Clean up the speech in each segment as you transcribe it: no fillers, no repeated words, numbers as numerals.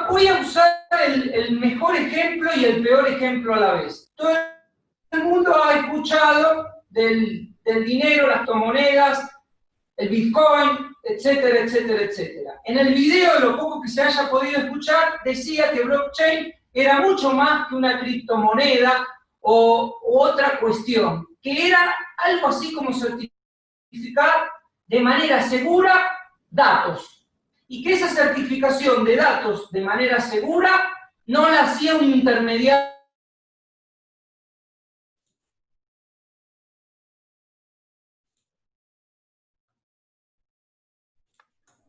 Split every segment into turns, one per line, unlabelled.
voy a usar el mejor ejemplo y el peor ejemplo a la vez. Todo el mundo ha escuchado del dinero, las criptomonedas, el Bitcoin, etcétera, etcétera, etcétera. En el video, lo poco que se haya podido escuchar, decía que blockchain era mucho más que una criptomoneda o otra cuestión, que era algo así como certificar de manera segura datos, y que esa certificación de datos de manera segura no la hacía un intermediario.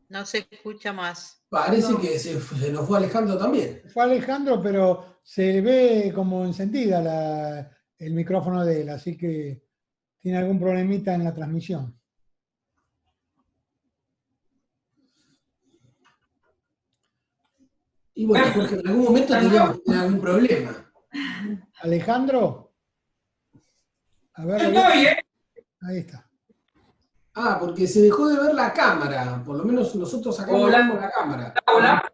No se escucha más.
Parece que se nos fue Alejandro también.
Fue Alejandro, pero se ve como encendida el micrófono de él, así que tiene algún problemita en la transmisión.
Y bueno, Jorge, en algún momento teníamos algún problema.
Alejandro. A ver.
Estoy,
Ahí está.
Ah, porque se dejó de ver la cámara. Por lo menos nosotros acá no vemos la cámara.
Hola.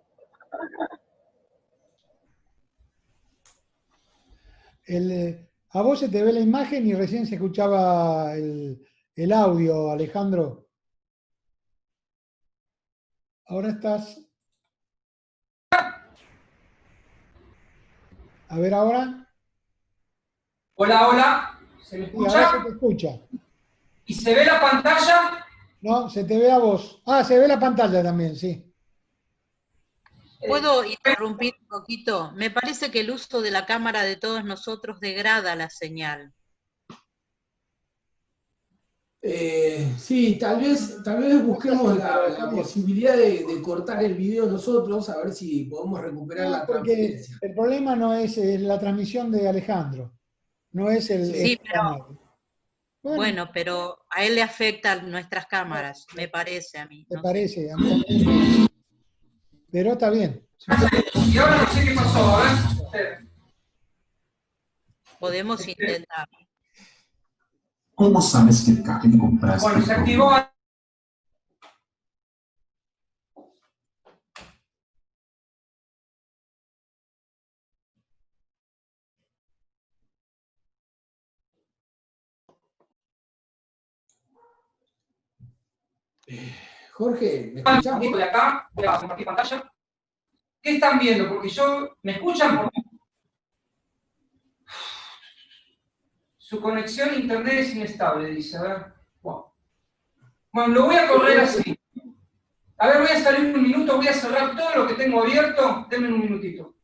A vos se te ve la imagen y recién se escuchaba el audio, Alejandro. Ahora estás. A ver ahora.
Hola, hola. ¿Se me escucha?
Sí, ahora se te escucha.
¿Y se ve la pantalla?
No, se te ve a vos. Ah, se ve la pantalla también, sí.
¿Puedo interrumpir un poquito? Me parece que el uso de la cámara de todos nosotros degrada la señal.
Sí, tal vez busquemos la posibilidad de cortar el video nosotros, a ver si podemos recuperar la transferencia.
El problema no es la transmisión de Alejandro, no es el...
Sí, pero... Bueno, pero a él le afectan nuestras cámaras, me parece a mí.
Me parece, a mí también. Pero está bien.
Y ahora no sé qué pasó, a ver.
Podemos intentar.
¿Cómo sabes que el café que compraste?
Bueno, se activó.
Jorge, ¿me escuchás?
De acá, voy a compartir pantalla. ¿Qué están viendo? Porque ¿me escuchan? Su conexión a internet es inestable, dice. A ver. Bueno, lo voy a correr así. A ver, voy a salir un minuto, voy a cerrar todo lo que tengo abierto. Denme un minutito.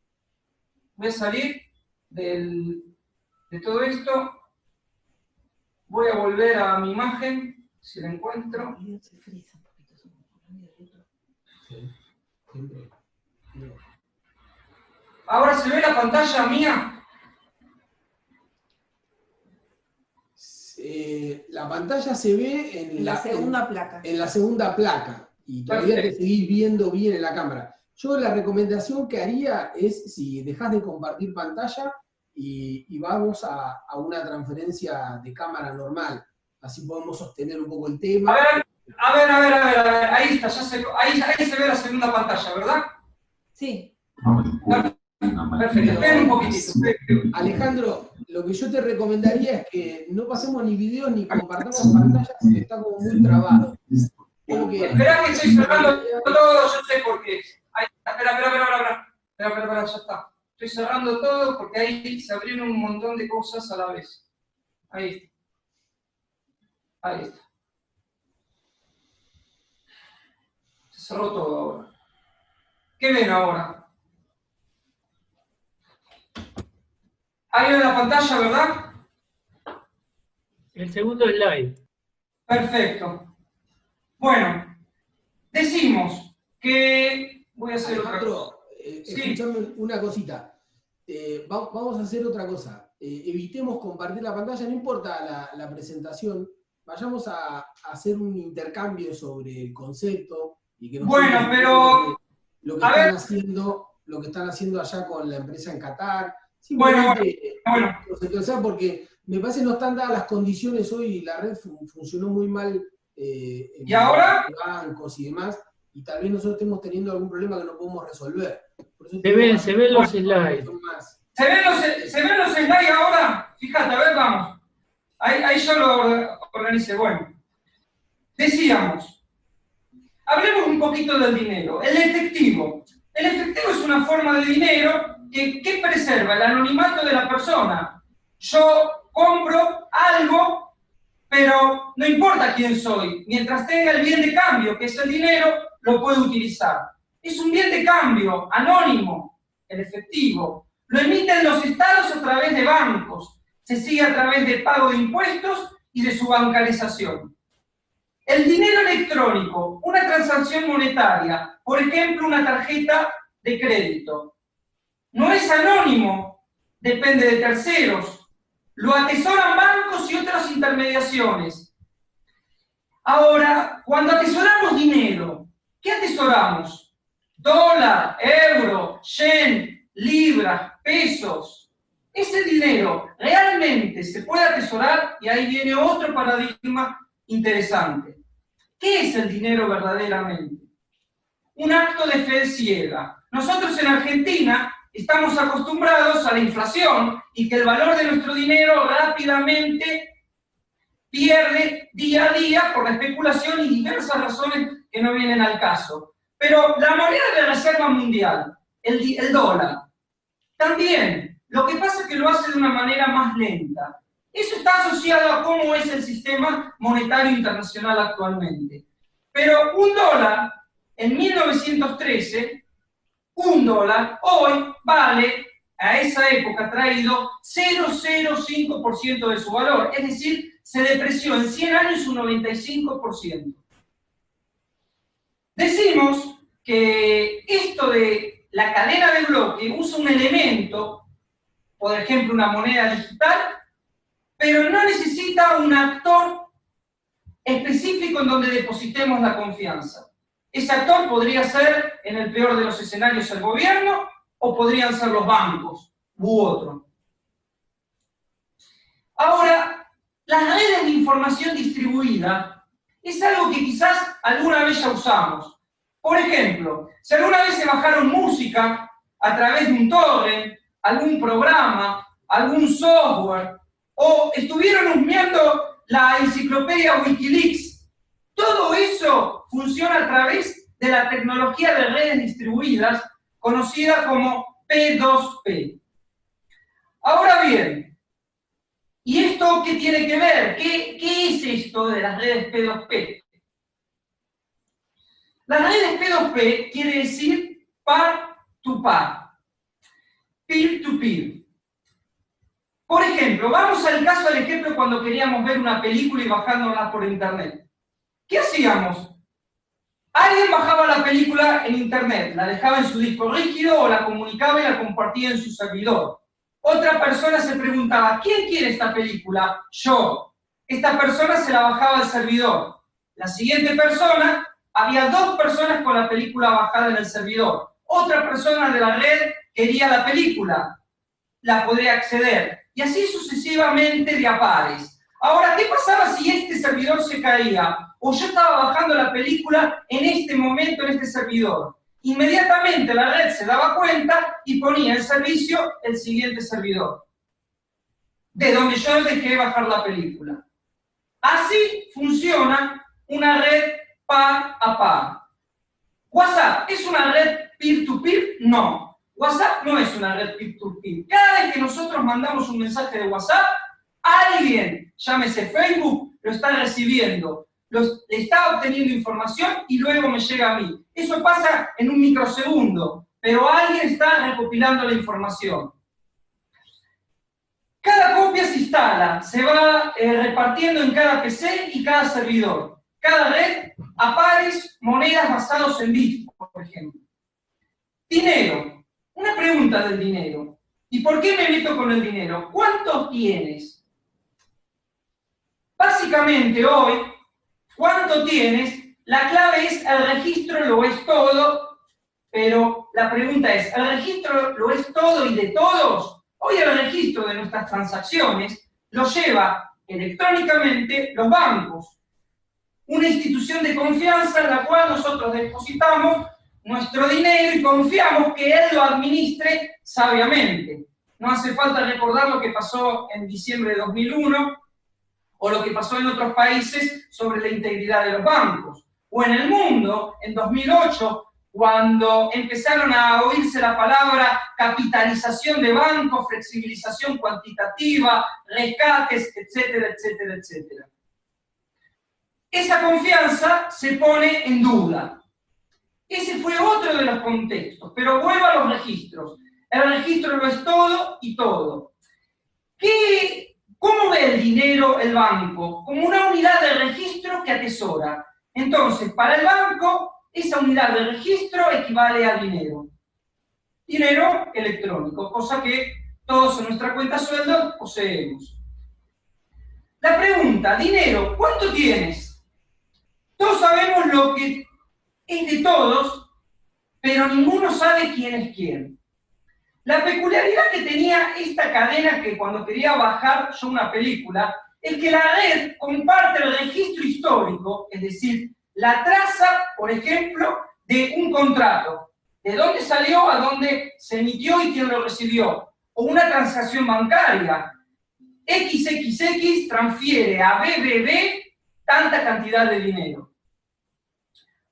Voy a salir de todo esto. Voy a volver a mi imagen, si la encuentro. Ahora se ve la pantalla mía.
La pantalla se ve en la
segunda placa.
En la segunda placa. Y todavía te seguís viendo bien en la cámara. Yo la recomendación que haría es si dejás de compartir pantalla y vamos a una transferencia de cámara normal. Así podemos sostener un poco el tema.
A ver. Ahí está, ahí se ve la segunda pantalla, ¿verdad?
Sí.
Perfecto, esperen un poquitito.
Alejandro, lo que yo te recomendaría es que no pasemos ni videos ni compartamos pantallas porque está como muy trabado.
Esperá que estoy cerrando todo, yo sé por qué. Espera, ya está. Estoy cerrando todo porque ahí se abrieron un montón de cosas a la vez. Ahí está. Se cerró todo ahora. ¿Qué ven ahora? Ahí en la pantalla, ¿verdad?
El segundo slide.
Perfecto. Bueno, decimos que... Voy a hacer
Alejandro, escuchame una cosita. Vamos a hacer otra cosa. Evitemos compartir la pantalla, no importa la presentación. Vayamos a hacer un intercambio sobre el concepto y que nos lo que están haciendo allá con la empresa en Qatar.
Bueno.
Porque me parece que no están dadas las condiciones hoy, la red funcionó muy mal
¿Y ahora?
bancos y demás, y tal vez nosotros estemos teniendo algún problema que no podemos resolver. Por eso
Se ven los slides.
¿Se ven los slides ahora? Fíjate, a ver, vamos. Ahí yo lo organicé. Bueno, decíamos, hablemos un poquito del dinero. El efectivo. El efectivo es una forma de dinero que preserva el anonimato de la persona. Yo compro algo, pero no importa quién soy. Mientras tenga el bien de cambio, que es el dinero, lo puedo utilizar. Es un bien de cambio, anónimo, el efectivo. Lo emiten los estados a través de bancos. Se sigue a través de pago de impuestos y de su bancarización. El dinero electrónico, una transacción monetaria, por ejemplo, una tarjeta de crédito, no es anónimo, depende de terceros. Lo atesoran bancos y otras intermediaciones. Ahora, cuando atesoramos dinero, ¿qué atesoramos? Dólar, euro, yen, libras, pesos. Ese dinero realmente se puede atesorar, y ahí viene otro paradigma interesante. ¿Qué es el dinero verdaderamente? Un acto de fe ciega. Nosotros en Argentina estamos acostumbrados a la inflación y que el valor de nuestro dinero rápidamente pierde día a día por la especulación y diversas razones que no vienen al caso. Pero la moneda de reserva mundial, el dólar, también, lo que pasa es que lo hace de una manera más lenta. Eso está asociado a cómo es el sistema monetario internacional actualmente. Pero un dólar, en 1913, un dólar hoy vale, a esa época traído, 0,05% de su valor. Es decir, se depreció en 100 años un 95%. Decimos que esto de la cadena de bloque usa un elemento, por ejemplo una moneda digital, pero no necesita un actor específico en donde depositemos la confianza. Ese actor podría ser, en el peor de los escenarios, el gobierno, o podrían ser los bancos, u otro. Ahora, las redes de información distribuida es algo que quizás alguna vez ya usamos. Por ejemplo, si alguna vez se bajaron música a través de un torrent, algún programa, algún software, o estuvieron husmeando la enciclopedia Wikileaks, todo eso funciona a través de la tecnología de redes distribuidas, conocida como P2P. Ahora bien, ¿y esto qué tiene que ver? ¿Qué es esto de las redes P2P? Las redes P2P quiere decir par to par, peer to peer. Por ejemplo, vamos al ejemplo cuando queríamos ver una película y bajándola por internet. ¿Qué hacíamos? Alguien bajaba la película en internet, la dejaba en su disco rígido o la comunicaba y la compartía en su servidor. Otra persona se preguntaba, ¿quién quiere esta película? Yo. Esta persona se la bajaba al servidor. La siguiente persona, había 2 personas con la película bajada en el servidor. Otra persona de la red quería la película, la podría acceder. Y así sucesivamente de a pares. Ahora, ¿qué pasaba si este servidor se caía? O yo estaba bajando la película en este momento en este servidor. Inmediatamente la red se daba cuenta y ponía en servicio el siguiente servidor, de donde yo dejé bajar la película. Así funciona una red par a par. ¿WhatsApp es una red peer-to-peer? No. WhatsApp no es una red peer-to-peer. Cada vez que nosotros mandamos un mensaje de WhatsApp, alguien, llámese Facebook, lo está recibiendo, está obteniendo información y luego me llega a mí. Eso pasa en un microsegundo, pero alguien está recopilando la información. Cada copia se instala, se va repartiendo en cada PC y cada servidor. Cada red a pares, monedas basadas en bits, por ejemplo. Dinero. Una pregunta del dinero. ¿Y por qué me meto con el dinero? ¿Cuánto tienes? Básicamente hoy, ¿cuánto tienes? La clave es el registro lo es todo, pero la pregunta es, ¿el registro lo es todo y de todos? Hoy el registro de nuestras transacciones lo lleva electrónicamente los bancos. una institución de confianza en la cual nosotros depositamos nuestro dinero y confiamos que él lo administre sabiamente. No hace falta recordar lo que pasó en diciembre de 2001 o lo que pasó en otros países sobre la integridad de los bancos. O en el mundo, en 2008, cuando empezaron a oírse la palabra capitalización de bancos, flexibilización cuantitativa, rescates, etcétera, etcétera, etcétera. Esa confianza se pone en duda. Ese fue otro de los contextos, pero vuelvo a los registros. El registro lo es todo y todo. ¿Cómo ve el dinero el banco? Como una unidad de registro que atesora. Entonces, para el banco, esa unidad de registro equivale a dinero. Dinero electrónico, cosa que todos en nuestra cuenta sueldo poseemos. La pregunta, dinero, ¿cuánto tienes? Todos sabemos lo que es de todos, pero ninguno sabe quién es quién. La peculiaridad que tenía esta cadena, que cuando quería bajar yo una película, es que la red comparte el registro histórico, es decir, la traza, por ejemplo, de un contrato, de dónde salió, a dónde se emitió y quién lo recibió, o una transacción bancaria. XXX transfiere a BBB tanta cantidad de dinero.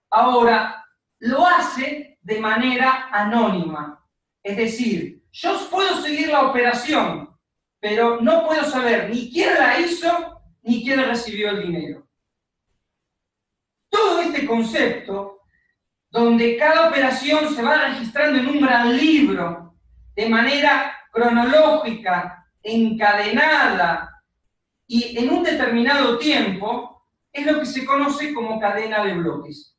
Ahora, lo hace de manera anónima. Es decir, yo puedo seguir la operación, pero no puedo saber ni quién la hizo, ni quién recibió el dinero. Todo este concepto, donde cada operación se va registrando en un gran libro, de manera cronológica, encadenada, y en un determinado tiempo, es lo que se conoce como cadena de bloques.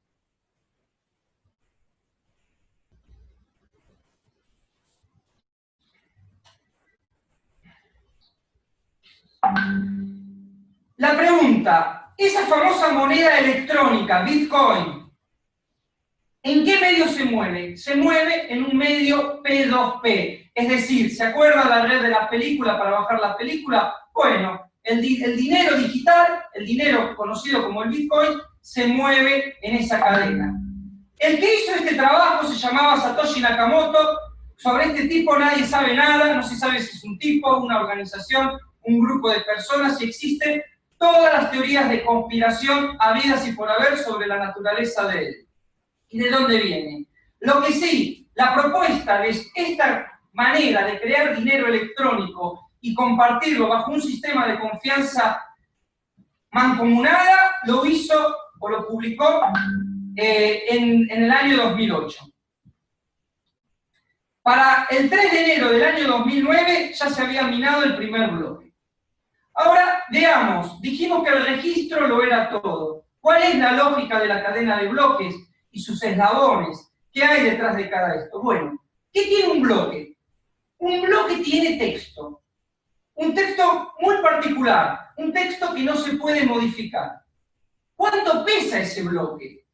La pregunta, esa famosa moneda electrónica, Bitcoin, ¿en qué medio se mueve? Se mueve en un medio P2P. Es decir, ¿se acuerda la red de la película para bajar la película? Bueno, el dinero digital, el dinero conocido como el Bitcoin, se mueve en esa cadena. El que hizo este trabajo se llamaba Satoshi Nakamoto. Sobre este tipo nadie sabe nada, no se sabe si es un tipo, una organización, un grupo de personas, y existen todas las teorías de conspiración habidas y por haber sobre la naturaleza de él. ¿Y de dónde viene? Lo que sí, la propuesta de esta manera de crear dinero electrónico y compartirlo bajo un sistema de confianza mancomunada, lo hizo o lo publicó en el año 2008. Para el 3 de enero del año 2009 ya se había minado el primer bloque. Ahora, veamos, dijimos que el registro lo era todo. ¿Cuál es la lógica de la cadena de bloques y sus eslabones? ¿Qué hay detrás de cada esto? Bueno, ¿qué tiene un bloque? Un bloque tiene texto. Un texto muy particular, un texto que no se puede modificar. ¿Cuánto pesa ese bloque?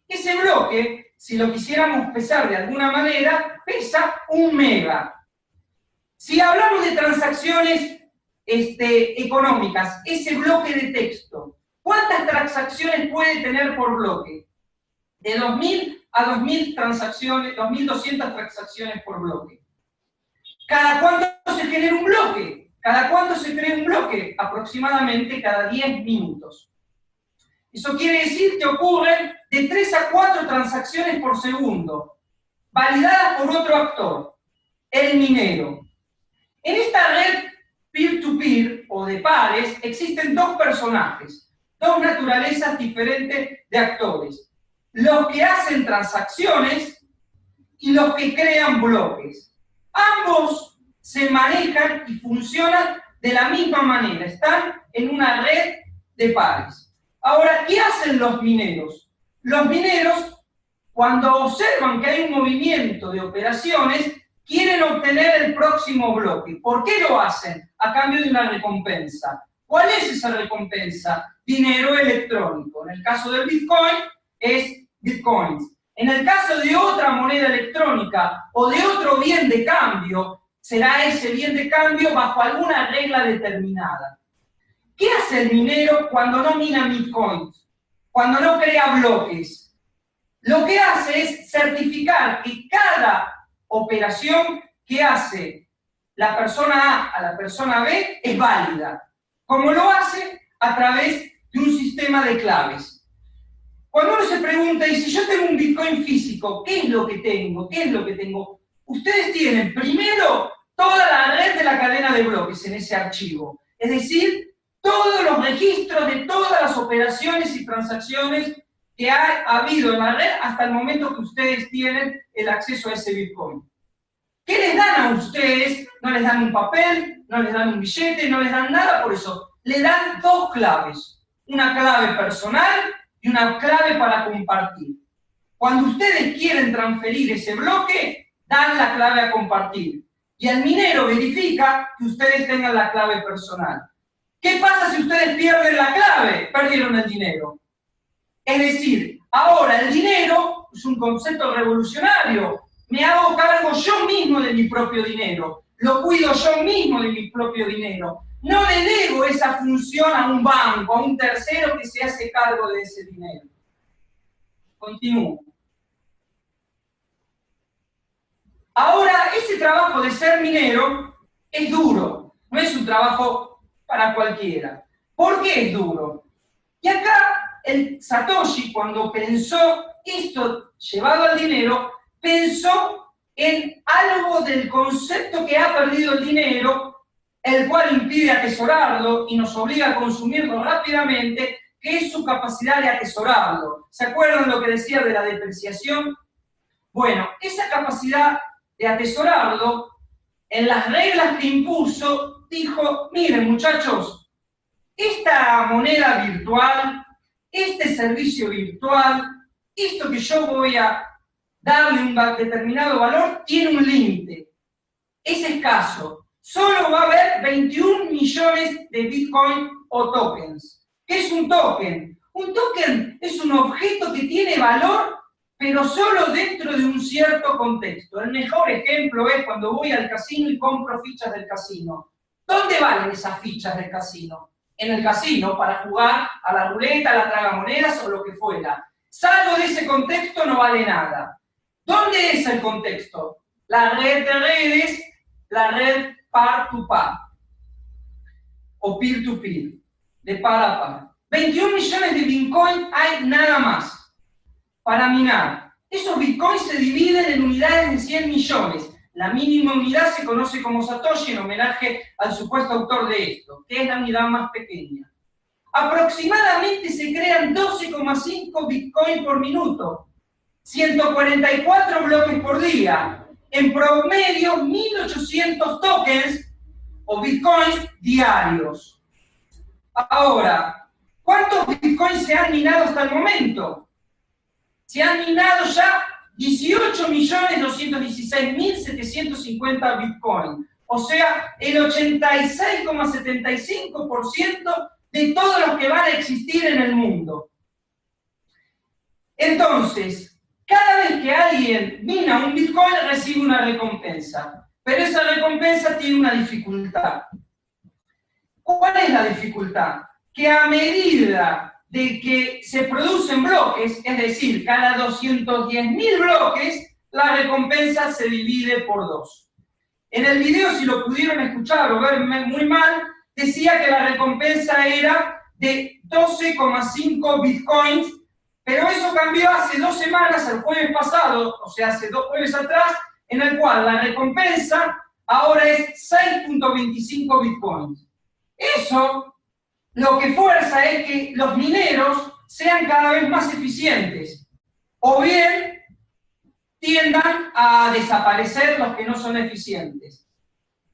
Ese bloque, si lo quisiéramos pesar de alguna manera, pesa 1 mega. Si hablamos de transacciones económicas, ese bloque de texto, ¿cuántas transacciones puede tener por bloque? De 2.000 a 2.000 transacciones, 2.200 transacciones por bloque. ¿Cada cuánto se genera un bloque? ¿Cada cuánto se crea un bloque? Aproximadamente cada 10 minutos. Eso quiere decir que ocurren de 3 a 4 transacciones por segundo, validadas por otro actor, el minero. En esta red peer-to-peer o de pares existen dos personajes, dos naturalezas diferentes de actores. Los que hacen transacciones y los que crean bloques. Ambos se manejan y funcionan de la misma manera, están en una red de pares. Ahora, ¿qué hacen los mineros? Los mineros, cuando observan que hay un movimiento de operaciones, quieren obtener el próximo bloque. ¿Por qué lo hacen? A cambio de una recompensa. ¿Cuál es esa recompensa? Dinero electrónico. En el caso del Bitcoin, es Bitcoins. En el caso de otra moneda electrónica o de otro bien de cambio, será ese bien de cambio bajo alguna regla determinada. ¿Qué hace el minero cuando no mina Bitcoins? cuando no crea bloques. Lo que hace es certificar que cada operación que hace la persona A la persona B es válida, como lo hace a través de un sistema de claves. Cuando uno se pregunta, y si yo tengo un Bitcoin físico, ¿qué es lo que tengo? ¿Qué es lo que tengo? Ustedes tienen primero toda la red de la cadena de bloques en ese archivo, es decir, todos los registros de todas las operaciones y transacciones que ha habido en la red hasta el momento que ustedes tienen el acceso a ese Bitcoin. ¿Qué les dan a ustedes? No les dan un papel, no les dan un billete, no les dan nada por eso. Le dan dos claves, una clave personal y una clave para compartir. Cuando ustedes quieren transferir ese bloque, dan la clave a compartir. Y el minero verifica que ustedes tengan la clave personal. ¿Qué pasa si ustedes pierden la clave? Perdieron el dinero. Es decir, ahora el dinero es un concepto revolucionario. Me hago cargo yo mismo de mi propio dinero. Lo cuido yo mismo de mi propio dinero. No delego esa función a un banco, a un tercero que se hace cargo de ese dinero. Continúo. Ahora, ese trabajo de ser minero es duro. No es un trabajo para cualquiera. ¿Por qué es duro? Y acá el Satoshi, cuando pensó esto llevado al dinero, pensó en algo del concepto que ha perdido el dinero, el cual impide atesorarlo y nos obliga a consumirlo rápidamente, que es su capacidad de atesorarlo. ¿Se acuerdan lo que decía de la depreciación? Bueno, esa capacidad de atesorarlo, en las reglas que impuso, dijo, miren muchachos, esta moneda virtual, este servicio virtual, esto que yo voy a darle un determinado valor, tiene un límite. Es escaso. Solo va a haber 21 millones de Bitcoin o tokens. ¿Qué es un token? Un token es un objeto que tiene valor, pero solo dentro de un cierto contexto. El mejor ejemplo es cuando voy al casino y compro fichas del casino. ¿Dónde valen esas fichas del casino? En el casino, para jugar a la ruleta, a la tragamonedas o lo que fuera. Salvo de ese contexto no vale nada. ¿Dónde es el contexto? La red de redes, la red par-to-par, o peer-to-peer, de par a par. 21 millones de Bitcoin hay nada más para minar. Esos Bitcoins se dividen en unidades de 100 millones. La mínima unidad se conoce como Satoshi en homenaje al supuesto autor de esto, que es la unidad más pequeña. Aproximadamente se crean 12,5 Bitcoin por minuto, 144 bloques por día, en promedio 1.800 tokens o bitcoins diarios. Ahora, ¿cuántos bitcoins se han minado hasta el momento? Se han minado ya 18.216.750 bitcoins, o sea, el 86,75% de todos los que van a existir en el mundo. Entonces, cada vez que alguien mina un Bitcoin, recibe una recompensa. Pero esa recompensa tiene una dificultad. ¿Cuál es la dificultad? Que a medida de que se producen bloques, es decir, cada 210.000 bloques, la recompensa se divide por 2. En el video, si lo pudieron escuchar o ver muy mal, decía que la recompensa era de 12,5 Bitcoins. Pero eso cambió hace 2 semanas, el jueves pasado, o sea, hace 2 jueves atrás, en el cual la recompensa ahora es 6.25 bitcoins. Eso lo que fuerza es que los mineros sean cada vez más eficientes, o bien tiendan a desaparecer los que no son eficientes.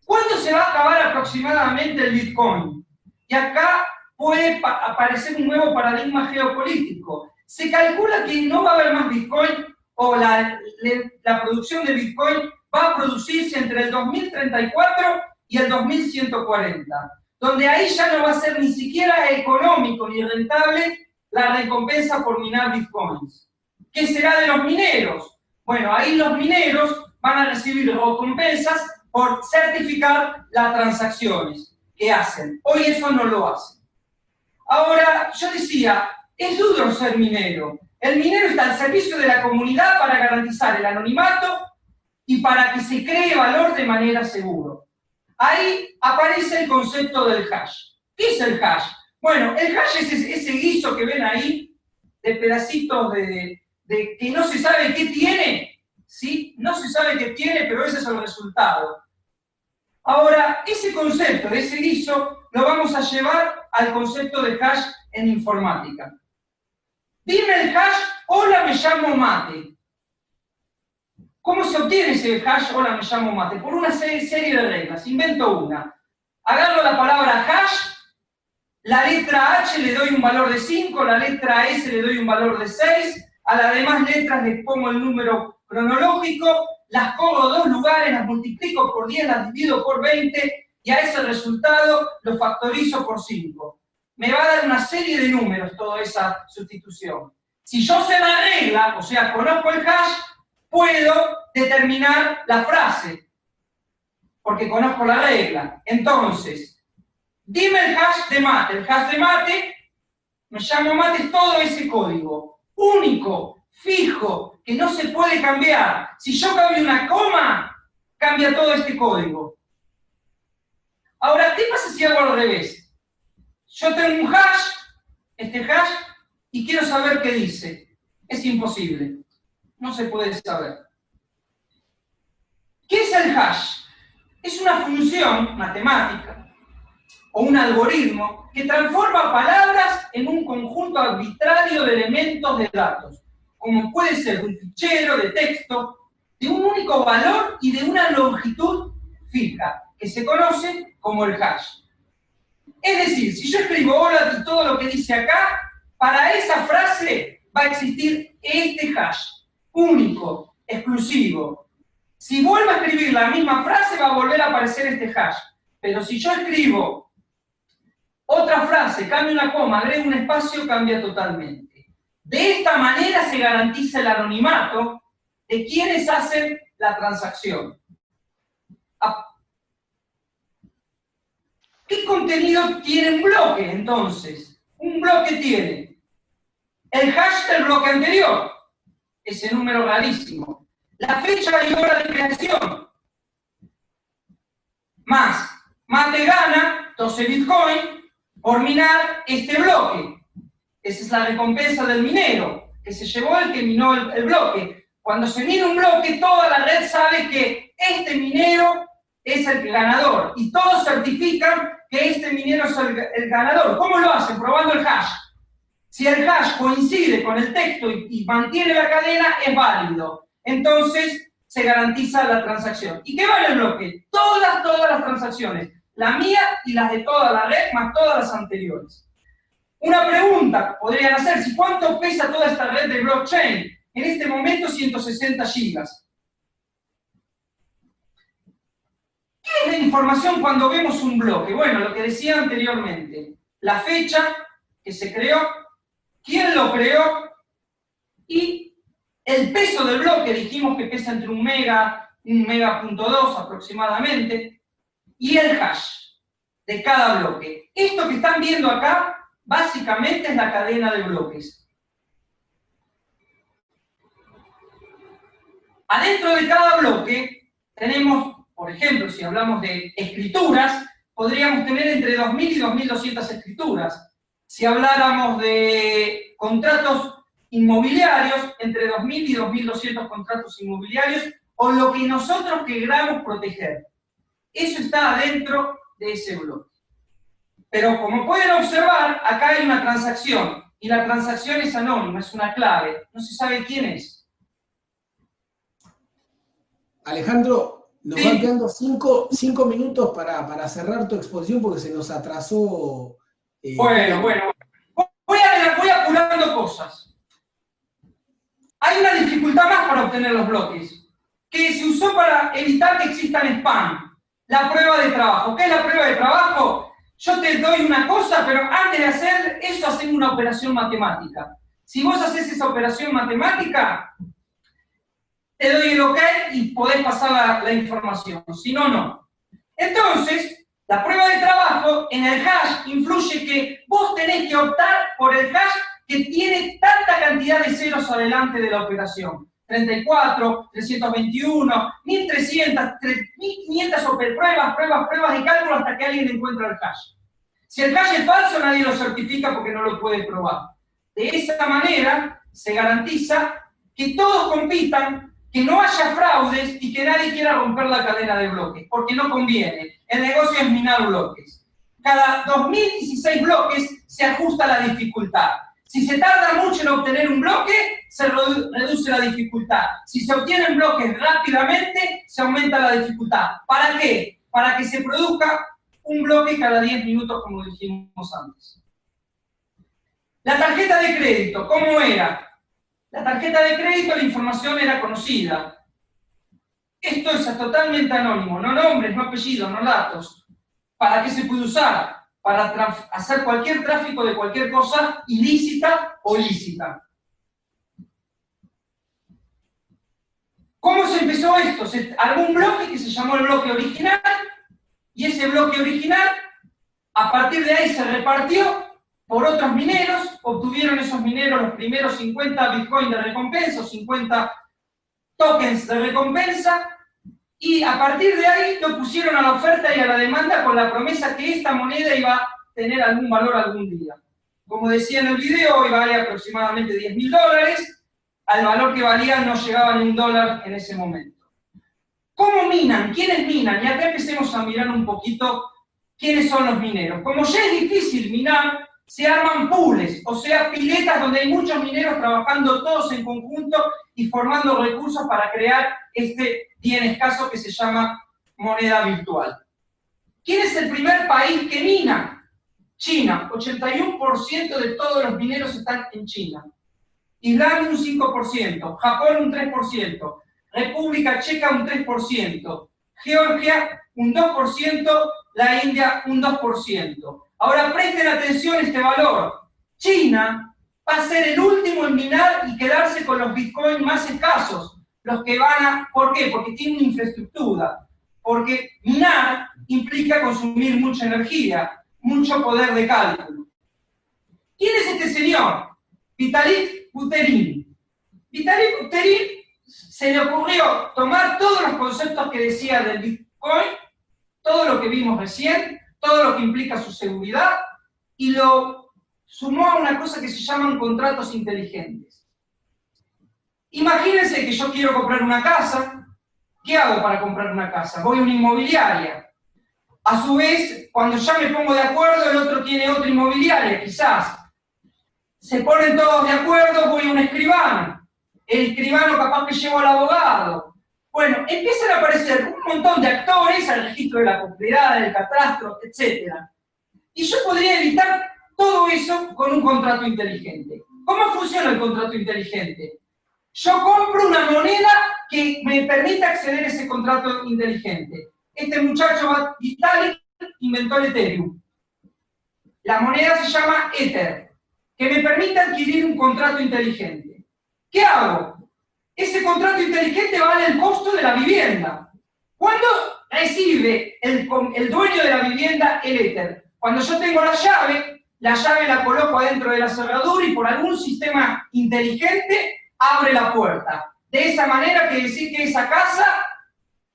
¿Cuándo se va a acabar aproximadamente el Bitcoin? Y acá puede aparecer un nuevo paradigma geopolítico. Se calcula que no va a haber más Bitcoin, o la producción de Bitcoin va a producirse entre el 2034 y el 2140, donde ahí ya no va a ser ni siquiera económico ni rentable la recompensa por minar Bitcoins. ¿Qué será de los mineros? Bueno, ahí los mineros van a recibir recompensas por certificar las transacciones que hacen. Hoy eso no lo hacen. Ahora, yo decía, Es duro ser minero. El minero está al servicio de la comunidad para garantizar el anonimato y para que se cree valor de manera segura. Ahí aparece el concepto del hash. ¿Qué es el hash? Bueno, el hash es ese guiso que ven ahí, de pedacitos de que no se sabe qué tiene, ¿sí? No se sabe qué tiene, pero ese es el resultado. Ahora, ese concepto de ese guiso lo vamos a llevar al concepto de hash en informática. Dime el hash, hola, me llamo Mate. ¿Cómo se obtiene ese hash, hola, me llamo Mate? Por una serie de reglas. Invento una. Agarro la palabra hash, la letra H le doy un valor de 5, la letra S le doy un valor de 6, a las demás letras les pongo el número cronológico, las corro 2 lugares, las multiplico por 10, las divido por 20, y a ese resultado lo factorizo por 5. Me va a dar una serie de números toda esa sustitución. Si yo sé la regla, o sea, conozco el hash, puedo determinar la frase, porque conozco la regla. Entonces, dime el hash de Mate. El hash de Mate, me llamo Mate, es todo ese código, único, fijo, que no se puede cambiar. Si yo cambio una coma, cambia todo este código. Ahora, ¿qué pasa si hago al revés? Yo tengo un hash, este hash, y quiero saber qué dice. Es imposible. No se puede saber. ¿Qué es el hash? Es una función matemática o un algoritmo que transforma palabras en un conjunto arbitrario de elementos de datos, como puede ser un fichero de texto, de un único valor y de una longitud fija, que se conoce como el hash. Es decir, si yo escribo hola y todo lo que dice acá, para esa frase va a existir este hash, único, exclusivo. Si vuelvo a escribir la misma frase, va a volver a aparecer este hash. Pero si yo escribo otra frase, cambio una coma, agrego un espacio, cambia totalmente. De esta manera se garantiza el anonimato de quienes hacen la transacción. ¿Qué contenido tiene un bloque, entonces? Un bloque tiene el hash del bloque anterior, ese número rarísimo, la fecha y hora de creación, más Mate gana 12 Bitcoin por minar este bloque. Esa es la recompensa del minero, que se llevó el que minó el bloque. Cuando se mina un bloque, toda la red sabe que este minero es el ganador, y todos certifican que este minero es el ganador. ¿Cómo lo hacen? Probando el hash. Si el hash coincide con el texto y mantiene la cadena, es válido. Entonces, se garantiza la transacción. ¿Y qué vale el bloque? Todas las transacciones. La mía y las de toda la red, más todas las anteriores. Una pregunta podrían hacer, si ¿cuánto pesa toda esta red de blockchain? En este momento, 160 gigas. ¿Qué es la información cuando vemos un bloque? Bueno, lo que decía anteriormente. La fecha que se creó, quién lo creó y el peso del bloque. Dijimos que pesa entre 1 mega, punto 2 aproximadamente, y el hash de cada bloque. Esto que están viendo acá, básicamente es la cadena de bloques. Adentro de cada bloque tenemos, por ejemplo, si hablamos de escrituras, podríamos tener entre 2.000 y 2.200 escrituras. Si habláramos de contratos inmobiliarios, entre 2.000 y 2.200 contratos inmobiliarios, o lo que nosotros queramos proteger. Eso está adentro de ese bloque. Pero como pueden observar, acá hay una transacción, y la transacción es anónima, es una clave, no se sabe quién es.
Alejandro, nos van quedando 5 minutos para cerrar tu exposición porque se nos atrasó.
Bueno. Voy apurando cosas. Hay una dificultad más para obtener los bloques, que se usó para evitar que existan spam. La prueba de trabajo. ¿Qué es la prueba de trabajo? Yo te doy una cosa, pero antes de hacer eso, hacemos una operación matemática. Si vos haces esa operación matemática, te doy el OK y podés pasar la información. Si no, no. Entonces, la prueba de trabajo en el hash influye que vos tenés que optar por el hash que tiene tanta cantidad de ceros adelante de la operación. 34, 321, 1300, 1500 pruebas y cálculos hasta que alguien encuentra el hash. Si el hash es falso, nadie lo certifica porque no lo puede probar. De esa manera se garantiza que todos compitan, que no haya fraudes y que nadie quiera romper la cadena de bloques, porque no conviene. El negocio es minar bloques. Cada 2016 bloques se ajusta la dificultad. Si se tarda mucho en obtener un bloque, se reduce la dificultad. Si se obtienen bloques rápidamente, se aumenta la dificultad. ¿Para qué? Para que se produzca un bloque cada 10 minutos, como dijimos antes. La tarjeta de crédito, ¿cómo era? La tarjeta de crédito, la información era conocida. Esto es totalmente anónimo, no nombres, no apellidos, no datos. ¿Para qué se puede usar? Para hacer cualquier tráfico de cualquier cosa ilícita o lícita. ¿Cómo se empezó esto? Se armó un bloque que se llamó el bloque original, y ese bloque original, a partir de ahí se repartió por otros mineros, obtuvieron esos mineros los primeros 50 bitcoins de recompensa, o 50 tokens de recompensa, y a partir de ahí lo pusieron a la oferta y a la demanda con la promesa que esta moneda iba a tener algún valor algún día. Como decía en el video, hoy vale aproximadamente $10.000, al valor que valía no llegaba ni $1 en ese momento. ¿Cómo minan? ¿Quiénes minan? Y acá empecemos a mirar un poquito quiénes son los mineros. Como ya es difícil minar, se arman pools, o sea, piletas donde hay muchos mineros trabajando todos en conjunto y formando recursos para crear este bien escaso que se llama moneda virtual. ¿Quién es el primer país que mina? China. 81% de todos los mineros están en China. Islandia un 5%, Japón un 3%, República Checa un 3%, Georgia un 2%, la India un 2%. Ahora presten atención a este valor. China va a ser el último en minar y quedarse con los bitcoins más escasos. Los que van a... ¿Por qué? Porque tienen una infraestructura. Porque minar implica consumir mucha energía, mucho poder de cálculo. ¿Quién es este señor? Vitalik Buterin. Vitalik Buterin se le ocurrió tomar todos los conceptos que decía del bitcoin, todo lo que vimos recién, todo lo que implica su seguridad, y lo sumó a una cosa que se llaman contratos inteligentes. Imagínense que yo quiero comprar una casa. ¿Qué hago para comprar una casa? Voy a una inmobiliaria. A su vez, cuando ya me pongo de acuerdo, el otro tiene otra inmobiliaria, quizás. Se ponen todos de acuerdo, voy a un escribano. El escribano capaz que llevo al abogado. Bueno, empiezan a aparecer un montón de actores al registro de la propiedad, del catastro, etc. Y yo podría evitar todo eso con un contrato inteligente. ¿Cómo funciona el contrato inteligente? Yo compro una moneda que me permita acceder a ese contrato inteligente. Este muchacho, Vitalik, inventó el Ethereum. La moneda se llama Ether, que me permite adquirir un contrato inteligente. ¿Qué hago? Ese contrato inteligente vale el costo de la vivienda. ¿Cuándo recibe el dueño de la vivienda el Ether? Cuando yo tengo la llave la coloco adentro de la cerradura y por algún sistema inteligente abre la puerta. De esa manera quiere decir que esa casa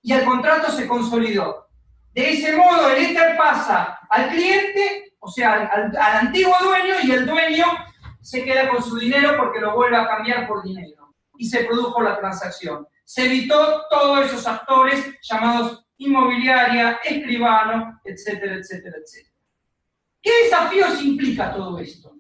y el contrato se consolidó. De ese modo el Ether pasa al cliente, o sea, al antiguo dueño, y el dueño se queda con su dinero porque lo vuelve a cambiar por dinero. Y se produjo la transacción. Se evitó todos esos actores llamados inmobiliaria, escribano, etcétera, etcétera, etcétera. ¿Qué desafíos implica todo esto?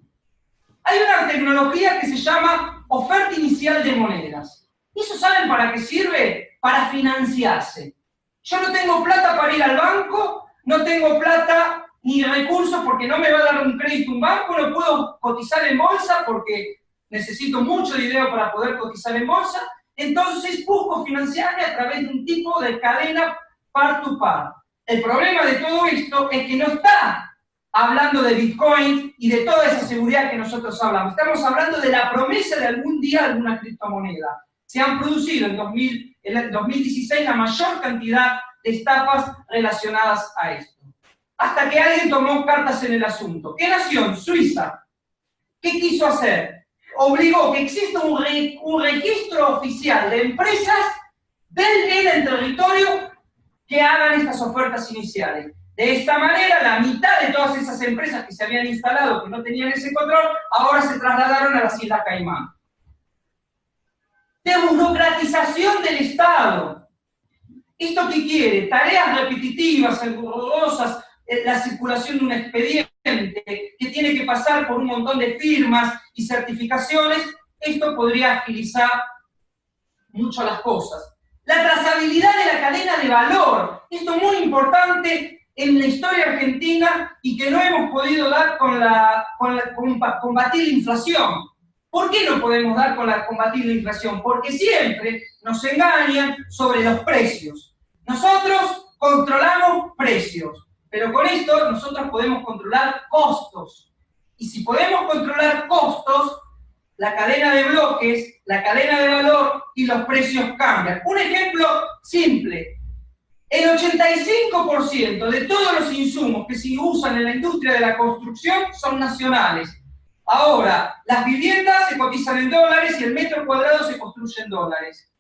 Hay una tecnología que se llama oferta inicial de monedas. ¿Eso saben para qué sirve? Para financiarse. Yo no tengo plata para ir al banco, no tengo plata ni recursos porque no me va a dar un crédito un banco, no puedo cotizar en bolsa porque necesito mucho dinero para poder cotizar en bolsa, entonces busco financiarme a través de un tipo de cadena par-to-par. El problema de todo esto es que no está hablando de Bitcoin y de toda esa seguridad que nosotros hablamos. Estamos hablando de la promesa de algún día alguna criptomoneda. Se han producido en el 2016 la mayor cantidad de estafas relacionadas a esto. Hasta que alguien tomó cartas en el asunto. ¿Qué nación? Suiza. ¿qué quiso hacer? Obligó que exista un registro oficial de empresas en el territorio que hagan estas ofertas iniciales. De esta manera, la mitad de todas esas empresas que se habían instalado, que no tenían ese control, ahora se trasladaron a las Islas Caimán. Desburocratización del Estado. ¿Esto qué quiere? Tareas repetitivas, engorrosas, la circulación de un expediente que tiene que pasar por un montón de firmas y certificaciones. Esto podría agilizar mucho las cosas. La trazabilidad de la cadena de valor. Esto es muy importante en la historia argentina y que no hemos podido dar con combatir la inflación. ¿Por qué no podemos dar con combatir la inflación? Porque siempre nos engañan sobre los precios. Nosotros controlamos precios, pero con esto nosotros podemos controlar costos. Y si podemos controlar costos, la cadena de bloques, la cadena de valor y los precios cambian. Un ejemplo simple. El 85% de todos los insumos que se usan en la industria de la construcción son nacionales. Ahora, las viviendas se cotizan en dólares y el metro cuadrado se construye en dólares.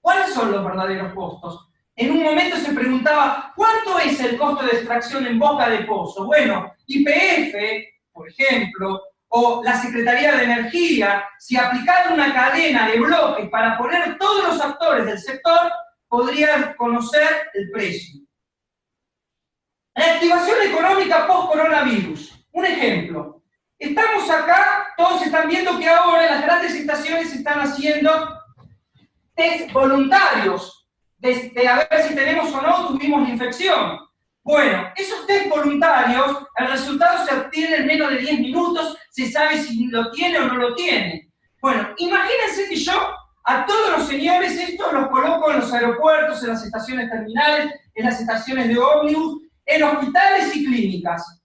¿Cuáles son los verdaderos costos? En un momento se preguntaba, ¿cuánto es el costo de extracción en Boca de Pozo? Bueno, YPF, por ejemplo, o la Secretaría de Energía, si aplicara una cadena de bloques para poner todos los actores del sector, podrían conocer el precio. Reactivación económica post-coronavirus. Un ejemplo. Estamos acá, todos están viendo que ahora en las grandes estaciones se están haciendo test voluntarios de a ver si tenemos o no tuvimos la infección. Bueno, esos test voluntarios, el resultado se obtiene en menos de 10 minutos, se sabe si lo tiene o no lo tiene. Bueno, imagínense que yo a todos los señores estos los coloco en los aeropuertos, en las estaciones terminales, en las estaciones de ómnibus, en hospitales y clínicas.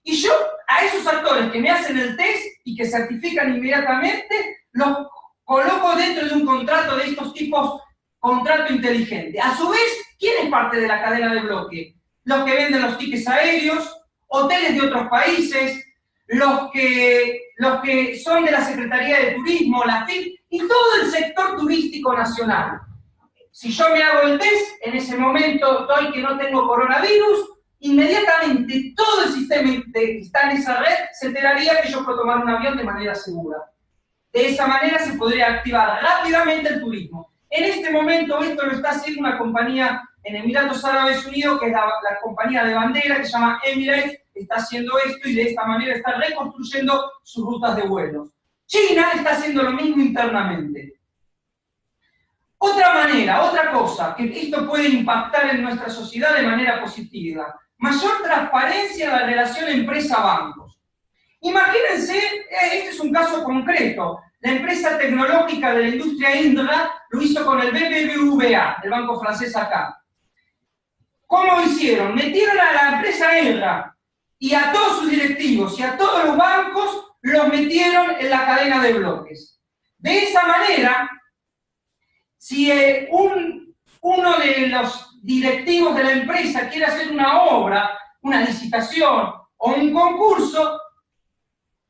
Y yo a esos actores que me hacen el test y que certifican inmediatamente, los coloco dentro de un contrato de estos tipos, contrato inteligente. A su vez, ¿quién es parte de la cadena de bloque? Los que venden los tickets aéreos, hoteles de otros países, los que son de la Secretaría de Turismo, la FIP, y todo el sector turístico nacional. Si yo me hago el test, en ese momento doy que no tengo coronavirus, inmediatamente todo el sistema que está en esa red se enteraría que yo puedo tomar un avión de manera segura. De esa manera se podría activar rápidamente el turismo. En este momento esto lo está haciendo una compañía en Emiratos Árabes Unidos, que es la compañía de bandera, que se llama Emirates, está haciendo esto y de esta manera está reconstruyendo sus rutas de vuelos. China está haciendo lo mismo internamente. Otra manera, otra cosa, que esto puede impactar en nuestra sociedad de manera positiva. Mayor transparencia en la relación empresa-bancos. Imagínense, este es un caso concreto. La empresa tecnológica de la industria Indra lo hizo con el BBVA, el banco francés acá. ¿Cómo hicieron? Metieron a la empresa Indra y a todos sus directivos y a todos los bancos los metieron en la cadena de bloques. De esa manera, si uno de los directivos de la empresa quiere hacer una obra, una licitación o un concurso,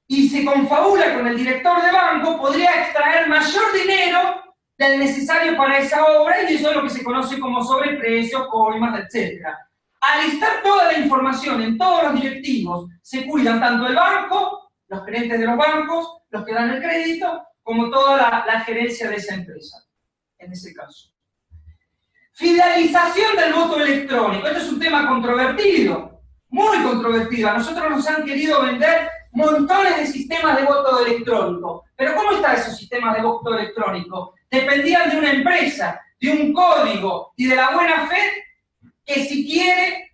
y se confabula con el director de banco, podría extraer mayor dinero del necesario para esa obra, y eso es lo que se conoce como sobreprecios, coimas, etc. Al estar toda la información en todos los directivos, se cuidan tanto el banco, los gerentes de los bancos, los que dan el crédito, como toda la gerencia de esa empresa, en ese caso. Fidelización del voto electrónico. Esto es un tema controvertido, muy controvertido. A nosotros nos han querido vender montones de sistemas de voto electrónico. Pero ¿cómo están esos sistemas de voto electrónico? Dependían de una empresa, de un código y de la buena fe que si quiere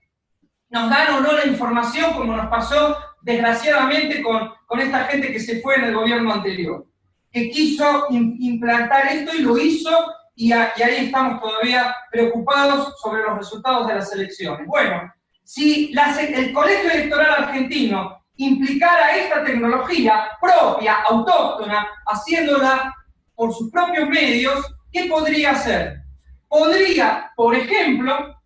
nos dan o no la información, como nos pasó desgraciadamente con esta gente que se fue en el gobierno anterior, que quiso implantar esto y lo hizo, y ahí estamos todavía preocupados sobre los resultados de las elecciones. Bueno, si el Colegio Electoral Argentino implicara esta tecnología propia, autóctona, haciéndola por sus propios medios, ¿qué podría hacer? Podría, por ejemplo,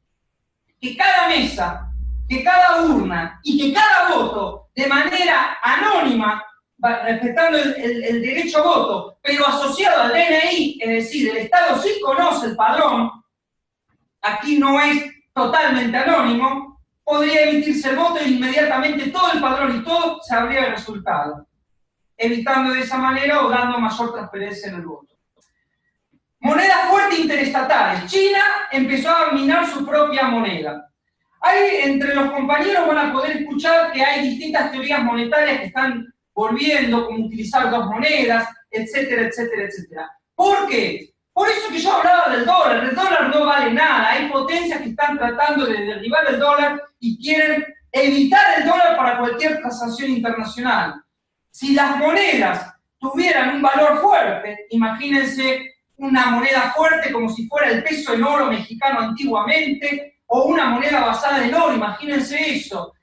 que cada mesa, que cada urna y que cada voto, de manera anónima, respetando el derecho a voto, pero asociado al DNI, es decir, el Estado sí conoce el padrón, aquí no es totalmente anónimo, podría emitirse el voto e inmediatamente todo el padrón y todo sabría el resultado, evitando de esa manera o dando mayor transparencia en el voto. Monedas fuertes interestatales. China empezó a minar su propia moneda. Entre los compañeros van a poder escuchar que hay distintas teorías monetarias que están volviendo, como utilizar dos monedas, etcétera, etcétera, etcétera. ¿Por qué? Por eso que yo hablaba del dólar. El dólar no vale nada. Hay potencias que están tratando de derribar el dólar y quieren evitar el dólar para cualquier transacción internacional. Si las monedas tuvieran un valor fuerte, imagínense una moneda fuerte como si fuera el peso en oro mexicano antiguamente, o una moneda basada en oro, imagínense eso.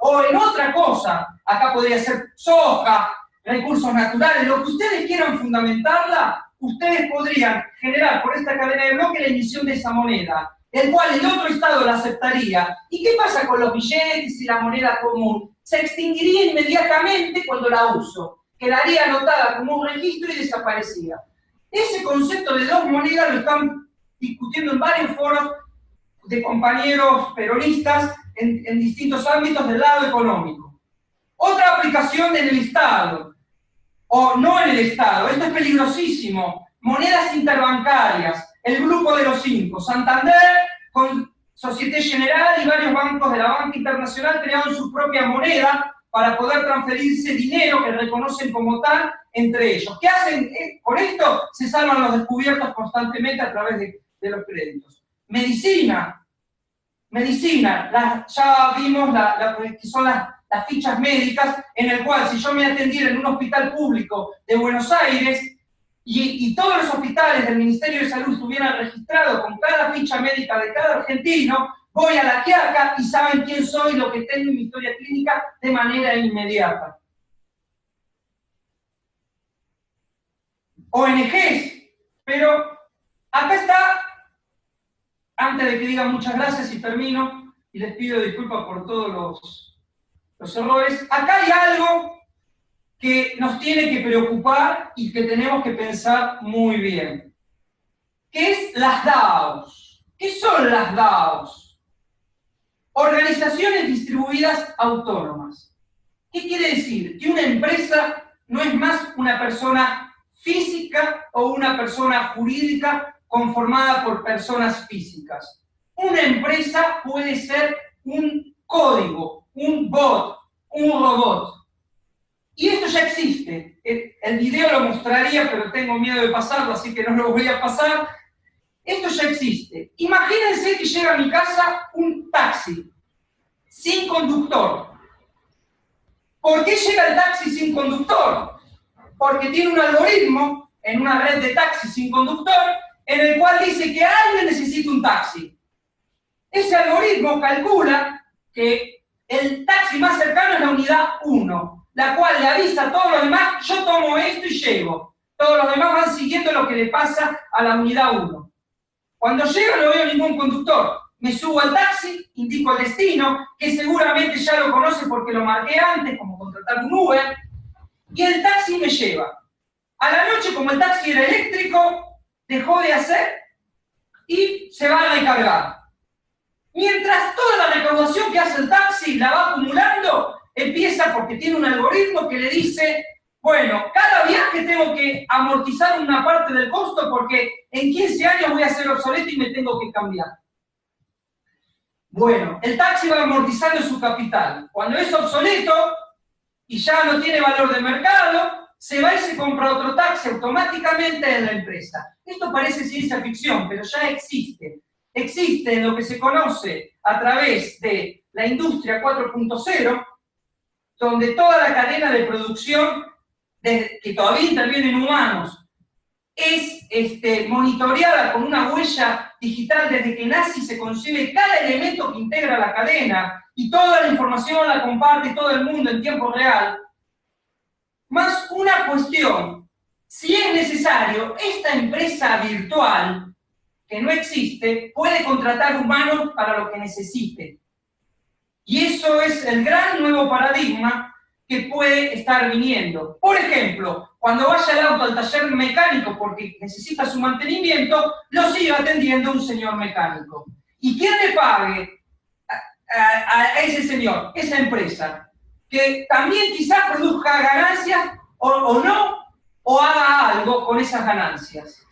O en otra cosa, acá podría ser soja, recursos naturales, lo que ustedes quieran fundamentarla, ustedes podrían generar por esta cadena de bloque la emisión de esa moneda, el cual el otro Estado la aceptaría. ¿Y qué pasa con los billetes y la moneda común? Se extinguiría inmediatamente cuando la uso, quedaría anotada como un registro y desaparecía. Ese concepto de dos monedas lo están discutiendo en varios foros de compañeros peronistas en distintos ámbitos del lado económico. Otra aplicación en el Estado, o no en el Estado, esto es peligrosísimo, monedas interbancarias, el grupo de los 5, Santander, con Société Générale y varios bancos de la banca internacional crearon su propia moneda para poder transferirse dinero que reconocen como tal entre ellos. ¿Qué hacen con esto? Se salvan los descubiertos constantemente a través de los créditos. Medicina, ya vimos que son las fichas médicas, en el cual si yo me atendiera en un hospital público de Buenos Aires y todos los hospitales del Ministerio de Salud estuvieran registrados con cada ficha médica de cada argentino, voy a la Quiaca y saben quién soy, lo que tengo en mi historia clínica de manera inmediata. ONGs, pero acá está, antes de que digan muchas gracias y termino, y les pido disculpas por todos los errores, acá hay algo que nos tiene que preocupar y que tenemos que pensar muy bien, que es las DAOs. ¿Qué son las DAOs? Organizaciones distribuidas autónomas. ¿Qué quiere decir? Que una empresa no es más una persona física o una persona jurídica conformada por personas físicas. Una empresa puede ser un código, un bot, un robot. Y esto ya existe. El video lo mostraría, pero tengo miedo de pasarlo, así que no lo voy a pasar. Esto ya existe. Imagínense que llega a mi casa un taxi, sin conductor. ¿Por qué llega el taxi sin conductor? Porque tiene un algoritmo en una red de taxis sin conductor, en el cual dice que alguien necesita un taxi. Ese algoritmo calcula que el taxi más cercano es la unidad 1, la cual le avisa a todos los demás, yo tomo esto y llego. Todos los demás van siguiendo lo que le pasa a la unidad 1. Cuando llego no veo ningún conductor. Me subo al taxi, indico el destino, que seguramente ya lo conoce porque lo marqué antes, como contratar un Uber, y el taxi me lleva. A la noche, como el taxi era eléctrico, dejó de hacer y se va a recargar. Mientras toda la recaudación que hace el taxi la va acumulando, empieza porque tiene un algoritmo que le dice, bueno, cada viaje tengo que amortizar una parte del costo porque en 15 años voy a ser obsoleto y me tengo que cambiar. Bueno, el taxi va amortizando su capital. Cuando es obsoleto y ya no tiene valor de mercado, se va y se compra otro taxi automáticamente en la empresa. Esto parece ciencia ficción, pero ya existe. Existe en lo que se conoce a través de la industria 4.0, donde toda la cadena de producción, que todavía intervienen humanos, es monitoreada con una huella digital desde que nace y se concibe cada elemento que integra la cadena, y toda la información la comparte todo el mundo en tiempo real, más una cuestión, si es necesario, esta empresa virtual, que no existe, puede contratar humanos para lo que necesite. Y eso es el gran nuevo paradigma que puede estar viniendo. Por ejemplo, cuando vaya el auto al taller mecánico porque necesita su mantenimiento, lo sigue atendiendo un señor mecánico. ¿Y quién le pague a ese señor? Esa empresa, que también quizás produzca ganancias o no, o haga algo con esas ganancias.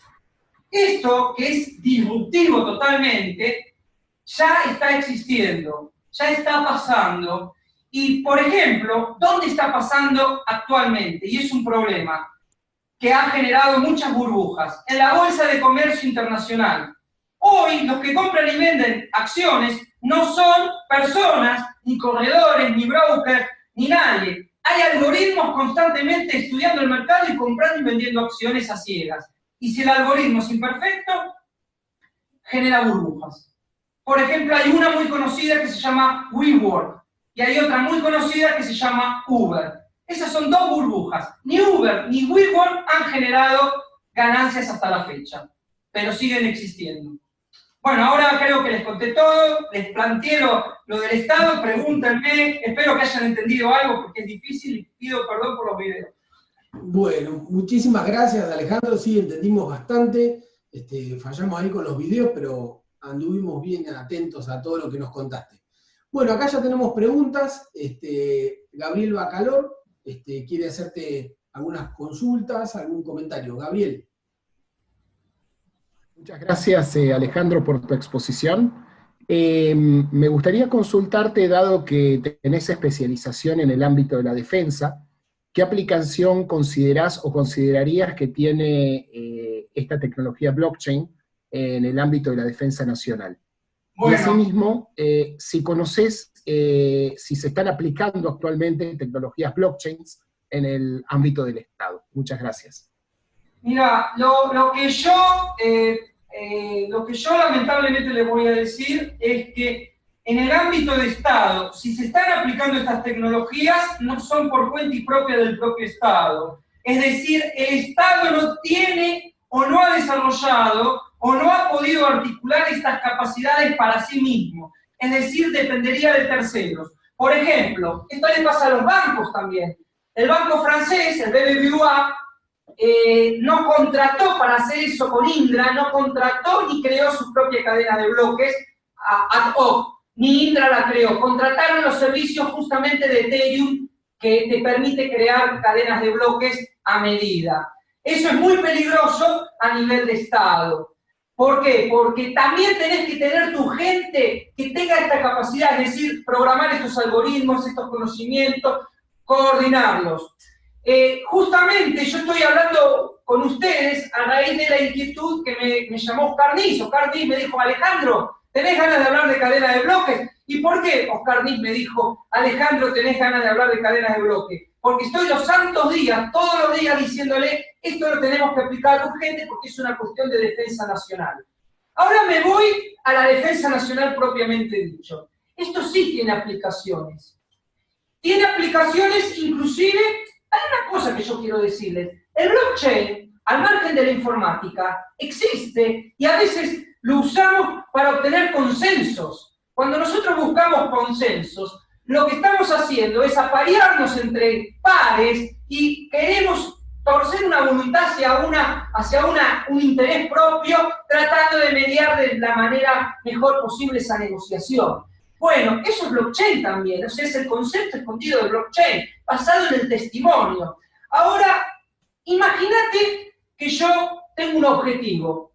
Esto, que es disruptivo totalmente, ya está existiendo, ya está pasando. Y, por ejemplo, ¿dónde está pasando actualmente? Y es un problema que ha generado muchas burbujas. En la Bolsa de Comercio Internacional. Hoy, los que compran y venden acciones no son personas, ni corredores, ni brokers, ni nadie. Hay algoritmos constantemente estudiando el mercado y comprando y vendiendo acciones a ciegas. Y si el algoritmo es imperfecto, genera burbujas. Por ejemplo, hay una muy conocida que se llama WeWork. Y hay otra muy conocida que se llama Uber. Esas son dos burbujas. Ni Uber ni WeWork han generado ganancias hasta la fecha, pero siguen existiendo. Bueno, ahora creo que les conté todo, les planteé lo del Estado, pregúntenme, espero que hayan entendido algo porque es difícil y pido perdón por los videos.
Bueno, muchísimas gracias, Alejandro, sí, entendimos bastante, fallamos ahí con los videos, pero anduvimos bien atentos a todo lo que nos contaste. Bueno, acá ya tenemos preguntas. Gabriel Bacalor quiere hacerte algunas consultas, algún comentario. Gabriel.
Muchas gracias, Alejandro, por tu exposición. Me gustaría consultarte, dado que tenés especialización en el ámbito de la defensa, ¿qué aplicación considerás o considerarías que tiene esta tecnología blockchain en el ámbito de la defensa nacional? Bueno. Y asimismo, si conocés si se están aplicando actualmente tecnologías blockchains en el ámbito del Estado. Muchas gracias.
Mira, lo que yo lamentablemente le voy a decir es que en el ámbito de Estado, si se están aplicando estas tecnologías, no son por cuenta y propia del propio Estado. Es decir, el Estado no tiene o no ha desarrollado o no ha podido articular estas capacidades para sí mismo. Es decir, dependería de terceros. Por ejemplo, esto le pasa a los bancos también. El banco francés, el BBVA, no contrató para hacer eso con Indra, no contrató ni creó su propia cadena de bloques ad hoc, ni Indra la creó. Contrataron los servicios justamente de Ethereum, que te permite crear cadenas de bloques a medida. Eso es muy peligroso a nivel de Estado. ¿Por qué? Porque también tenés que tener tu gente que tenga esta capacidad, es decir, programar estos algoritmos, estos conocimientos, coordinarlos. Justamente yo estoy hablando con ustedes a raíz de la inquietud que me llamó Oscar Nis. Oscar Nis me dijo, Alejandro, ¿tenés ganas de hablar de cadena de bloques? ¿Y por qué Oscar Nis me dijo, Alejandro, tenés ganas de hablar de cadenas de bloques? Porque estoy los santos días, todos los días diciéndole, esto lo tenemos que aplicar urgente porque es una cuestión de defensa nacional. Ahora me voy a la defensa nacional propiamente dicho. Esto sí tiene aplicaciones. Tiene aplicaciones inclusive, hay una cosa que yo quiero decirles, el blockchain, al margen de la informática, existe y a veces lo usamos para obtener consensos. Cuando nosotros buscamos consensos, lo que estamos haciendo es aparearnos entre pares y queremos torcer una voluntad hacia un interés propio, tratando de mediar de la manera mejor posible esa negociación. Bueno, eso es blockchain también, o sea, es el concepto escondido de blockchain, basado en el testimonio. Ahora, imagínate que yo tengo un objetivo.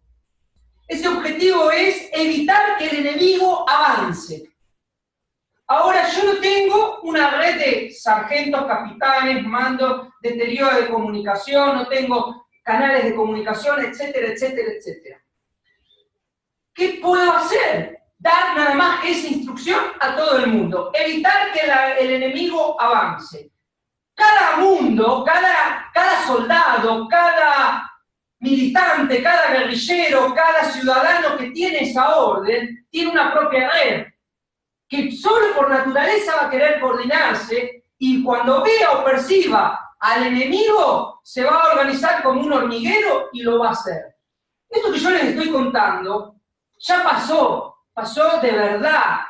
Ese objetivo es evitar que el enemigo avance. Ahora, yo no tengo una red de sargentos, capitanes, mandos, deterioro de comunicación, no tengo canales de comunicación, etcétera, etcétera, etcétera. ¿Qué puedo hacer? Dar nada más esa instrucción a todo el mundo. Evitar que el enemigo avance. Cada mundo, cada soldado, cada militante, cada guerrillero, cada ciudadano que tiene esa orden, tiene una propia red, que solo por naturaleza va a querer coordinarse y cuando vea o perciba al enemigo, se va a organizar como un hormiguero y lo va a hacer. Esto que yo les estoy contando ya pasó de verdad.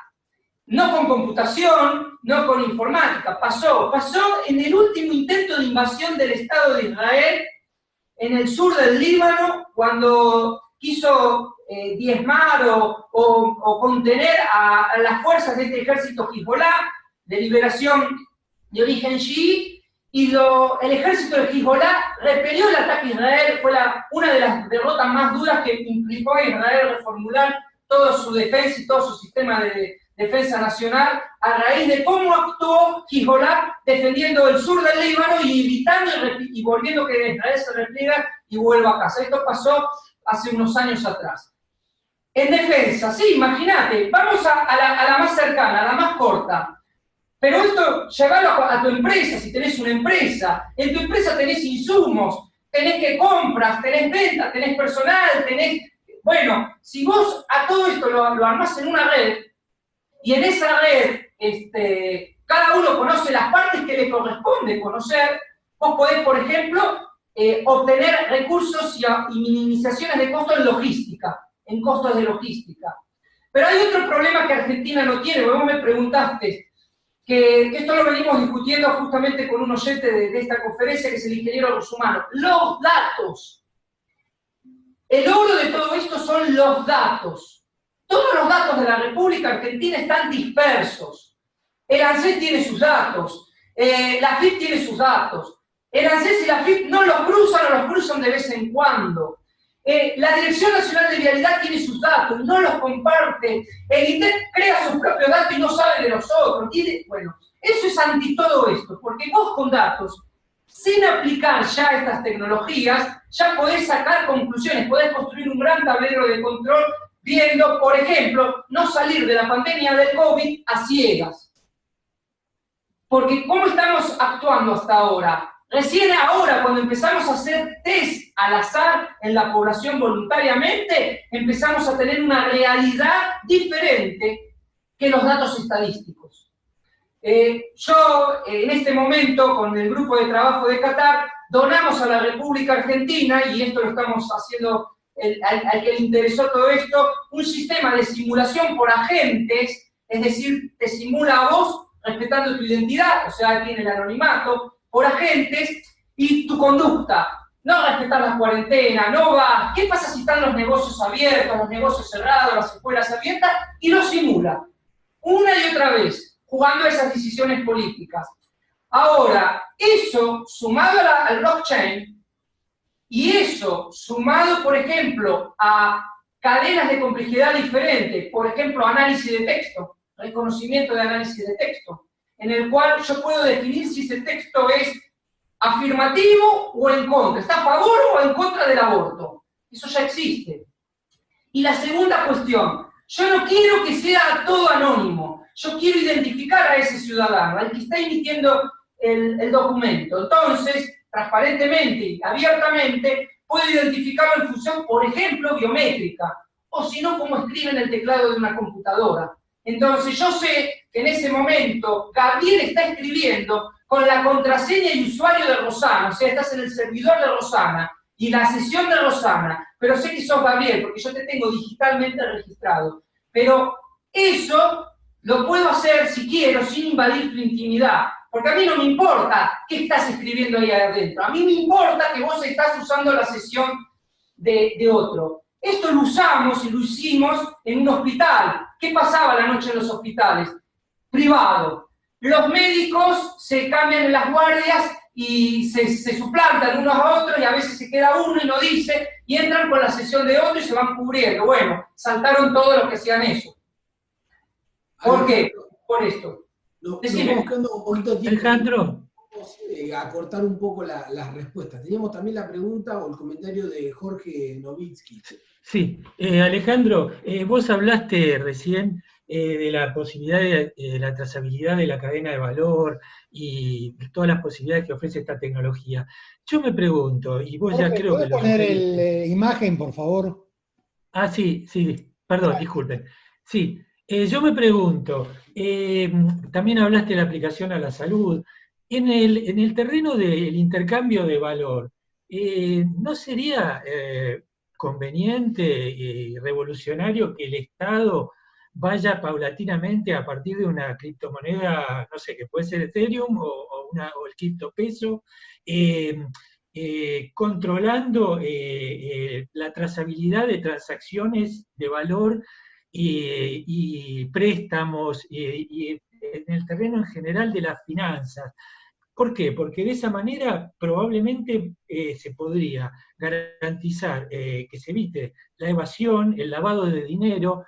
no con computación, no con informática, pasó en el último intento de invasión del Estado de Israel en el sur del Líbano, cuando quiso diezmar o contener a las fuerzas de este ejército Hezbollah, de liberación de origen chií, y el ejército de Hezbollah repelió el ataque a Israel. Fue una de las derrotas más duras que implicó a Israel reformular toda su defensa y todo su sistema de defensa nacional, a raíz de cómo actuó Hezbollah defendiendo el sur del Líbano y evitando y volviendo que Israel se repliega y vuelva a casa. Esto pasó hace unos años atrás. En defensa, sí, imagínate, vamos a la más cercana, a la más corta. Pero esto, llevarlo a tu empresa, si tenés una empresa. En tu empresa tenés insumos, tenés que compras, tenés ventas, tenés personal, tenés... Bueno, si vos a todo esto lo armás en una red, y en esa red cada uno conoce las partes que le corresponde conocer, vos podés, por ejemplo, obtener recursos y minimizaciones de costos en logística, en costos de logística. Pero hay otro problema que Argentina no tiene, porque vos me preguntaste, que esto lo venimos discutiendo justamente con un oyente de esta conferencia, que es el ingeniero de los humanos. Los datos. El oro de todo esto son los datos. Todos los datos de la República Argentina están dispersos. El ANSES tiene sus datos, la AFIP tiene sus datos. El ANSES y la AFIP no los cruzan o los cruzan de vez en cuando. La Dirección Nacional de Vialidad tiene sus datos, no los comparte. El INDEC crea sus propios datos y no sabe de los otros. Bueno, eso es anti todo esto, porque vos con datos, sin aplicar ya estas tecnologías, ya podés sacar conclusiones, podés construir un gran tablero de control viendo, por ejemplo, no salir de la pandemia del COVID a ciegas. Porque ¿cómo estamos actuando hasta ahora? Recién ahora, cuando empezamos a hacer test al azar en la población voluntariamente, empezamos a tener una realidad diferente que los datos estadísticos. Yo, en este momento, con el grupo de trabajo de Qatar, donamos a la República Argentina, y esto lo estamos haciendo al que le interesó todo esto, un sistema de simulación por agentes, es decir, te simula a vos respetando tu identidad, o sea, tiene el anonimato, por agentes, y tu conducta. No respetar las cuarentenas, no vas. ¿Qué pasa si están los negocios abiertos, los negocios cerrados, las escuelas abiertas? Y lo simula. Una y otra vez, jugando a esas decisiones políticas. Ahora, eso sumado al blockchain, y eso sumado, por ejemplo, a cadenas de complejidad diferentes, por ejemplo, análisis de texto, reconocimiento de análisis de texto, en el cual yo puedo definir si ese texto es afirmativo o en contra, está a favor o en contra del aborto. Eso ya existe. Y la segunda cuestión, yo no quiero que sea todo anónimo, yo quiero identificar a ese ciudadano, al que está emitiendo el documento. Entonces, transparentemente y abiertamente, puedo identificarlo en función, por ejemplo, biométrica, o si no, como escribe en el teclado de una computadora. Entonces, yo sé que en ese momento Gabriel está escribiendo con la contraseña y usuario de Rosana, o sea, estás en el servidor de Rosana y la sesión de Rosana, pero sé que sos Gabriel, porque yo te tengo digitalmente registrado. Pero eso lo puedo hacer, si quiero, sin invadir tu intimidad, porque a mí no me importa qué estás escribiendo ahí adentro, a mí me importa que vos estás usando la sesión de otro. Esto lo usamos y lo hicimos en un hospital. ¿Qué pasaba la noche en los hospitales? Privado. Los médicos se cambian en las guardias y se suplantan unos a otros, y a veces se queda uno y no dice, y entran con la sesión de otro y se van cubriendo. Bueno, saltaron todos los que hacían eso. ¿Por qué? Por esto.
Nos vamos quedando un poquito de tiempo.
Alejandro.
Vamos a acortar un poco las respuestas. Teníamos también la pregunta o el comentario de Jorge Novitsky.
Sí, Alejandro, vos hablaste recién de la posibilidad de la trazabilidad de la cadena de valor y todas las posibilidades que ofrece esta tecnología. Yo me pregunto, y vos ya creo que...
¿Puedes poner la imagen, por favor?
Ah, sí, perdón, disculpen. Sí, yo me pregunto, también hablaste de la aplicación a la salud. En el terreno del intercambio de valor, ¿no sería conveniente y revolucionario que el Estado vaya paulatinamente a partir de una criptomoneda, no sé, que puede ser Ethereum o el criptopeso, controlando la trazabilidad de transacciones de valor y préstamos y en el terreno en general de las finanzas. ¿Por qué? Porque de esa manera probablemente se podría garantizar que se evite la evasión, el lavado de dinero,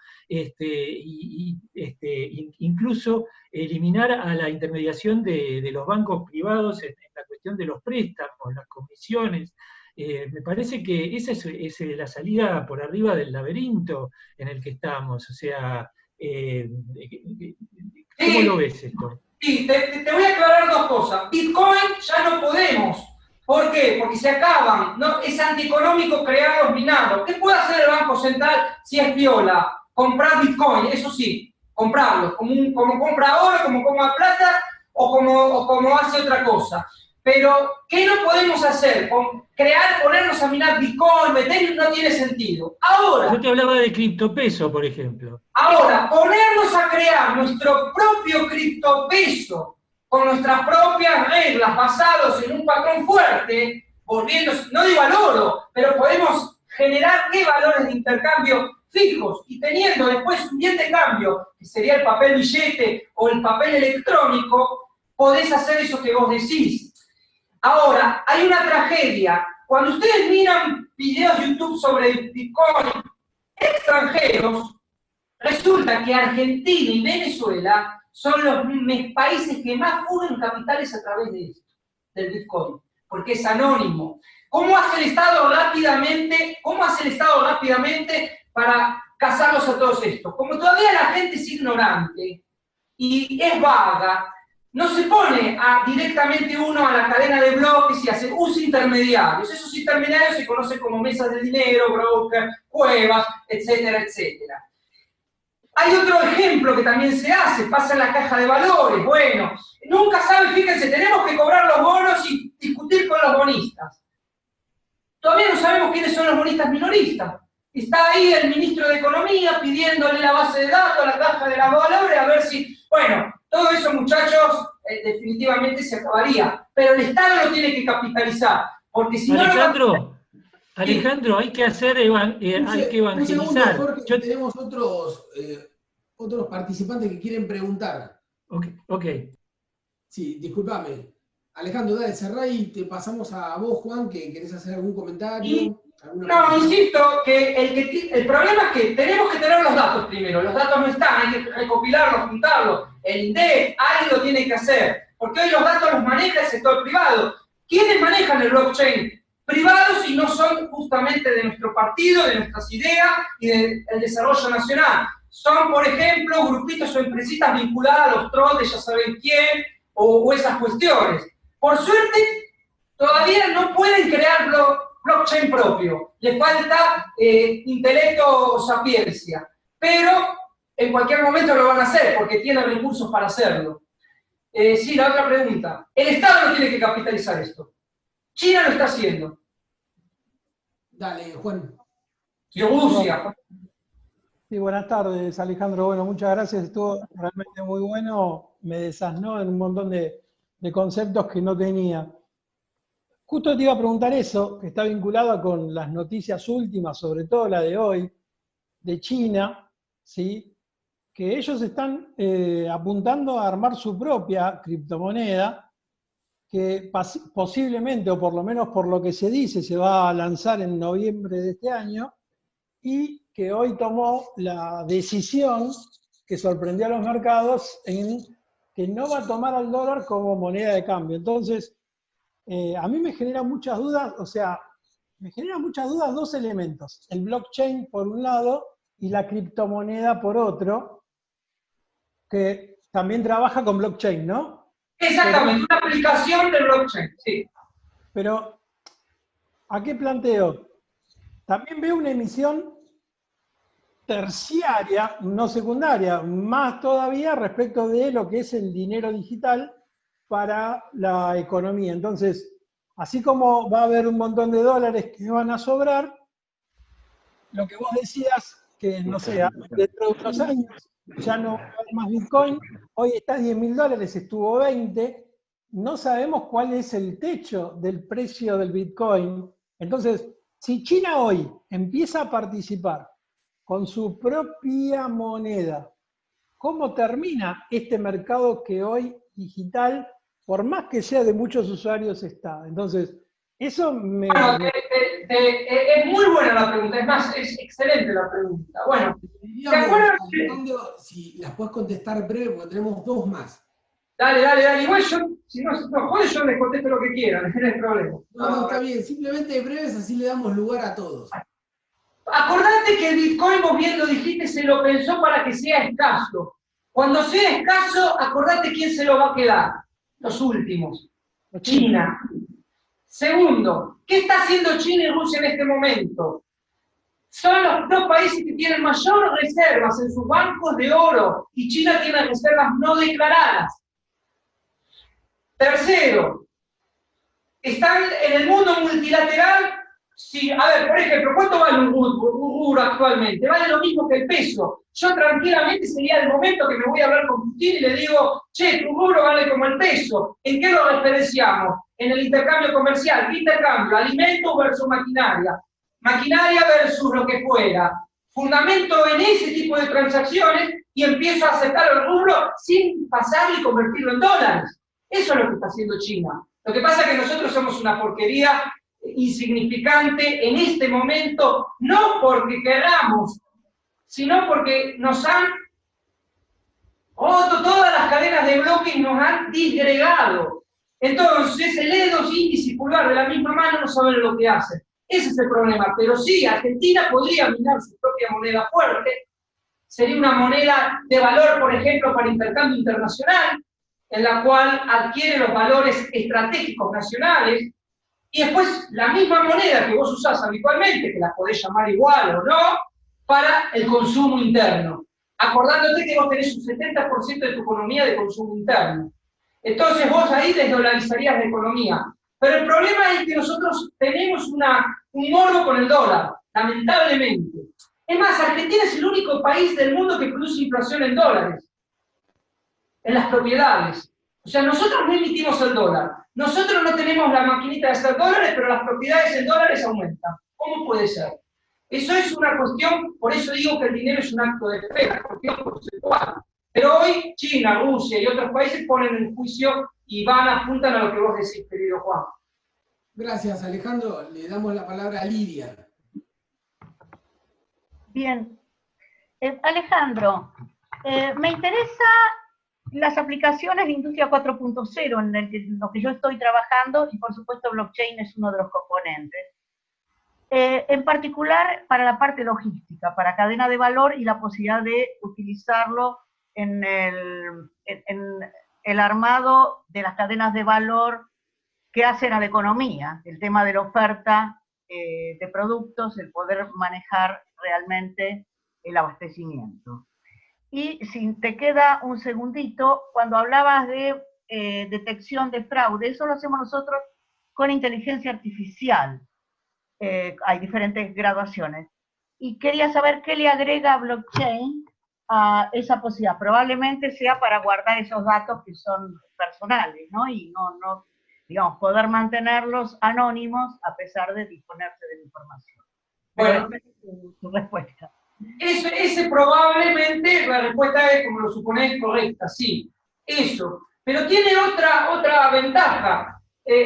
incluso eliminar a la intermediación de los bancos privados en la cuestión de los préstamos, las comisiones. Me parece que esa es la salida por arriba del laberinto en el que estamos. O sea, ¿cómo lo ves esto?
Sí, te voy a aclarar dos cosas. Bitcoin ya no podemos. ¿Por qué? Porque se acaban. ¿No? Es antieconómico crearlos minados. ¿Qué puede hacer el Banco Central si es viola? Comprar Bitcoin, eso sí, comprarlos, como compra oro, como compra plata o como hace otra cosa. Pero, ¿qué no podemos hacer? Ponernos a minar Bitcoin, Ethereum, no tiene sentido. Ahora,
yo te hablaba de criptopeso, por ejemplo.
Ahora, ponernos a crear nuestro propio criptopeso con nuestras propias reglas basados en un patrón fuerte, no digo al oro, pero podemos generar qué valores de intercambio fijos y teniendo después un bien de cambio, que sería el papel billete o el papel electrónico, podés hacer eso que vos decís. Ahora, hay una tragedia. Cuando ustedes miran videos de YouTube sobre Bitcoin extranjeros, resulta que Argentina y Venezuela son los países que más fugan capitales a través de esto, del Bitcoin, porque es anónimo. ¿Cómo hace el Estado rápidamente para cazarlos a todos estos? Como todavía la gente es ignorante y es vaga, no se pone directamente uno a la cadena de bloques y usa intermediarios. Esos intermediarios se conocen como mesas de dinero, brokers, cuevas, etcétera, etcétera. Hay otro ejemplo que también se hace, pasa en la caja de valores. Bueno, nunca sabe, fíjense, tenemos que cobrar los bonos y discutir con los bonistas. Todavía no sabemos quiénes son los bonistas minoristas. Está ahí el ministro de Economía pidiéndole la base de datos a la caja de valores a ver si... Bueno, todo eso, muchachos, definitivamente se acabaría. Pero el Estado lo tiene que capitalizar. Porque si
Alejandro, hay que hacer, hay que evangelizar.
Un segundo, Jorge, tenemos otros participantes que quieren preguntar.
Ok.
Sí, discúlpame. Alejandro, dale, cerrá y te pasamos a vos, Juan, que querés hacer algún comentario.
Insisto, que el problema es que tenemos que tener los datos primero. Los datos no están, hay que recopilarlos, juntarlos. El INDEC, alguien lo tiene que hacer. Porque hoy los datos los maneja el sector privado. ¿Quiénes manejan el blockchain? Privados y no son justamente de nuestro partido, de nuestras ideas y del desarrollo nacional. Son, por ejemplo, grupitos o empresitas vinculadas a los trolls de ya saben quién o esas cuestiones. Por suerte, todavía no pueden crear blockchain propio. Les falta intelecto o sapiencia. Pero en cualquier momento lo van a hacer porque tienen recursos para hacerlo. Sí, la otra pregunta. El Estado no tiene que capitalizar esto. China lo está haciendo.
Dale, Juan.
Rusia.
Sí, buenas tardes, Alejandro. Bueno, muchas gracias. Estuvo realmente muy bueno. Me desasnó en un montón de conceptos que no tenía. Justo te iba a preguntar eso, que está vinculado con las noticias últimas, sobre todo la de hoy, de China, ¿sí? Que ellos están apuntando a armar su propia criptomoneda, que posiblemente, o por lo menos por lo que se dice, se va a lanzar en noviembre de este año, y que hoy tomó la decisión que sorprendió a los mercados en que no va a tomar al dólar como moneda de cambio. Entonces, a mí me genera muchas dudas, dos elementos. El blockchain por un lado y la criptomoneda por otro, que también trabaja con blockchain, ¿no?
Exactamente, una aplicación de blockchain, sí.
Pero, ¿a qué planteo? También veo una emisión terciaria, no secundaria, más todavía respecto de lo que es el dinero digital para la economía. Entonces, así como va a haber un montón de dólares que van a sobrar, lo que vos decías, que, no sé, dentro de unos años ya no hay más Bitcoin, hoy está a $10.000, estuvo 20, no sabemos cuál es el techo del precio del Bitcoin. Entonces, si China hoy empieza a participar con su propia moneda, ¿cómo termina este mercado que hoy digital, por más que sea de muchos usuarios, está? Entonces, eso me...
Bueno, es muy buena la pregunta, es más, es excelente la pregunta. Bueno, ¿te acuerdas?
Si las puedes contestar breve, porque tenemos 2 más.
Dale, igual yo, si no puedes, yo les contesto lo que quieran, no hay problema.
No, está bien, simplemente breves, así le damos lugar a todos.
Acordate que el Bitcoin, vos bien lo dijiste, se lo pensó para que sea escaso. Cuando sea escaso, acordate quién se lo va a quedar. Los últimos. China. Segundo, ¿qué está haciendo China y Rusia en este momento? Son los 2 países que tienen mayor reservas en sus bancos de oro y China tiene reservas no declaradas. Tercero, están en el mundo multilateral. Sí, a ver, por ejemplo, ¿cuánto vale un euro actualmente? Vale lo mismo que el peso. Yo tranquilamente sería el momento que me voy a hablar con Putin y le digo, che, tu euro vale como el peso. ¿En qué lo referenciamos? En el intercambio comercial. ¿Qué intercambio? Alimentos versus maquinaria. Maquinaria versus lo que fuera. Fundamento en ese tipo de transacciones y empiezo a aceptar el rublo sin pasarlo y convertirlo en dólares. Eso es lo que está haciendo China. Lo que pasa es que nosotros somos una porquería insignificante en este momento, no porque queramos, sino porque nos han roto todas las cadenas de bloques y nos han disgregado. Entonces, el dedo índice y pulgar de la misma mano no saben lo que hacen. Ese es el problema. Pero sí, Argentina podría minar su propia moneda fuerte. Sería una moneda de valor, por ejemplo, para intercambio internacional, en la cual adquiere los valores estratégicos nacionales. Y después la misma moneda que vos usás habitualmente, que la podés llamar igual o no, para el consumo interno. Acordándote que vos tenés un 70% de tu economía de consumo interno. Entonces vos ahí desdolarizarías la economía. Pero el problema es que nosotros tenemos un morbo con el dólar, lamentablemente. Es más, Argentina es el único país del mundo que produce inflación en dólares, en las propiedades. O sea, nosotros no emitimos el dólar. Nosotros no tenemos la maquinita de hacer dólares, pero las propiedades en dólares aumentan. ¿Cómo puede ser? Eso es una cuestión, por eso digo que el dinero es un acto de fe, una cuestión conceptual. Pero hoy China, Rusia y otros países ponen en juicio y apuntan a lo que vos decís, querido Juan.
Gracias, Alejandro. Le damos la palabra a Lidia.
Bien. Alejandro, me interesa las aplicaciones de Industria 4.0 en lo que yo estoy trabajando, y por supuesto blockchain es uno de los componentes. En particular para la parte logística, para cadena de valor y la posibilidad de utilizarlo en el armado de las cadenas de valor que hacen a la economía, el tema de la oferta de productos, el poder manejar realmente el abastecimiento. Y si te queda un segundito, cuando hablabas de detección de fraude, eso lo hacemos nosotros con inteligencia artificial. Hay diferentes graduaciones. Y quería saber qué le agrega a blockchain a esa posibilidad. Probablemente sea para guardar esos datos que son personales, ¿no? Y no digamos, poder mantenerlos anónimos a pesar de disponerse de la información.
Bueno,
tu respuesta.
Ese probablemente, la respuesta es, como lo suponés, correcta, sí, eso. Pero tiene otra ventaja.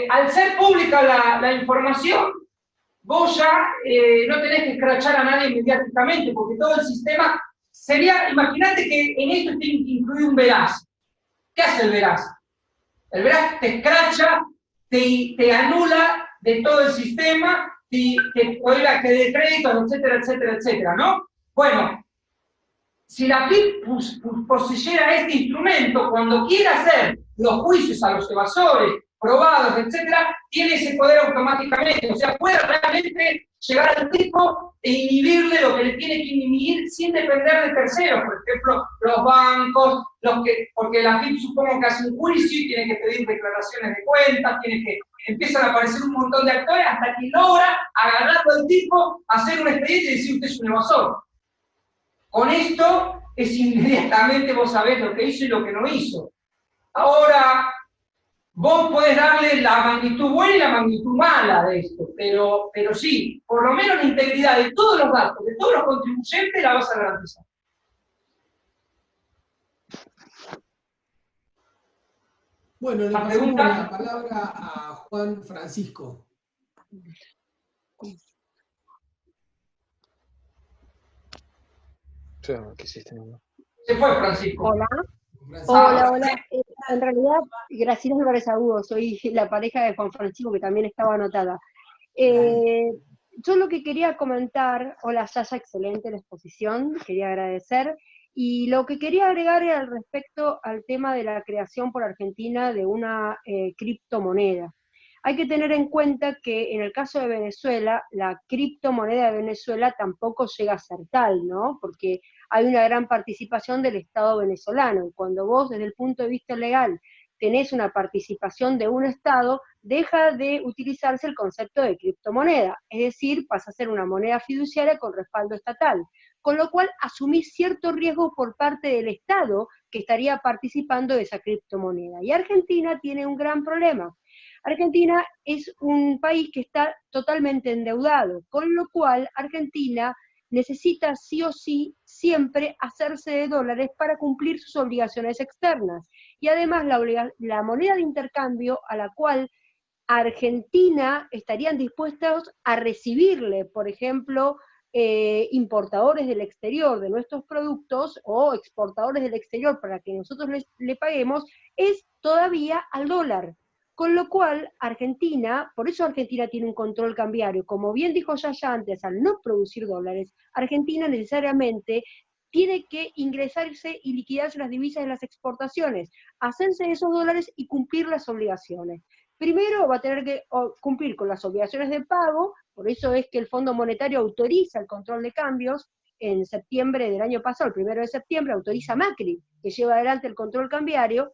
Al ser pública la información, vos ya no tenés que escrachar a nadie mediáticamente, porque todo el sistema sería, imagínate que en esto tiene que incluir un veraz. ¿Qué hace el veraz? El veraz te escracha, te anula de todo el sistema, te prohíbe que de créditos, etcétera, etcétera, etcétera, ¿no? Bueno, si la FIP poseyera este instrumento, cuando quiera hacer los juicios a los evasores, probados, etcétera, tiene ese poder automáticamente. O sea, puede realmente llegar al tipo e inhibirle lo que le tiene que inhibir sin depender de terceros. Por ejemplo, los bancos, porque la FIP supongo que hace un juicio y tiene que pedir declaraciones de cuentas, empiezan a aparecer un montón de actores hasta que logra agarrarlo al tipo, hacer un expediente y decir usted es un evasor. Con esto es inmediatamente vos sabés lo que hizo y lo que no hizo. Ahora, vos podés darle la magnitud buena y la magnitud mala de esto, pero sí, por lo menos la integridad de todos los datos, de todos los contribuyentes, la vas a garantizar.
Bueno, le pasamos la palabra a Juan Francisco.
Se fue Francisco.
Hola. Hola. En realidad, Graciela Álvarez Agudo, soy la pareja de Juan Francisco, que también estaba anotada. Yo lo que quería comentar, hola Yaya, excelente la exposición, quería agradecer, y lo que quería agregar era respecto al tema de la creación por Argentina de una criptomoneda. Hay que tener en cuenta que en el caso de Venezuela, la criptomoneda de Venezuela tampoco llega a ser tal, ¿no? Porque hay una gran participación del Estado venezolano, y cuando vos desde el punto de vista legal tenés una participación de un Estado, deja de utilizarse el concepto de criptomoneda, es decir, pasa a ser una moneda fiduciaria con respaldo estatal, con lo cual asumís cierto riesgo por parte del Estado que estaría participando de esa criptomoneda. Y Argentina tiene un gran problema. Argentina es un país que está totalmente endeudado, con lo cual Argentina necesita sí o sí siempre hacerse de dólares para cumplir sus obligaciones externas. Y además la moneda de intercambio a la cual Argentina estarían dispuestos a recibirle, por ejemplo, importadores del exterior de nuestros productos o exportadores del exterior para que nosotros le paguemos, es todavía al dólar. Con lo cual, Argentina, por eso Argentina tiene un control cambiario. Como bien dijo Yaya antes, al no producir dólares, Argentina necesariamente tiene que ingresarse y liquidarse las divisas de las exportaciones, hacerse esos dólares y cumplir las obligaciones. Primero va a tener que cumplir con las obligaciones de pago, por eso es que el Fondo Monetario autoriza el control de cambios. En septiembre del año pasado, el 1 de septiembre, autoriza a Macri, que lleva adelante el control cambiario,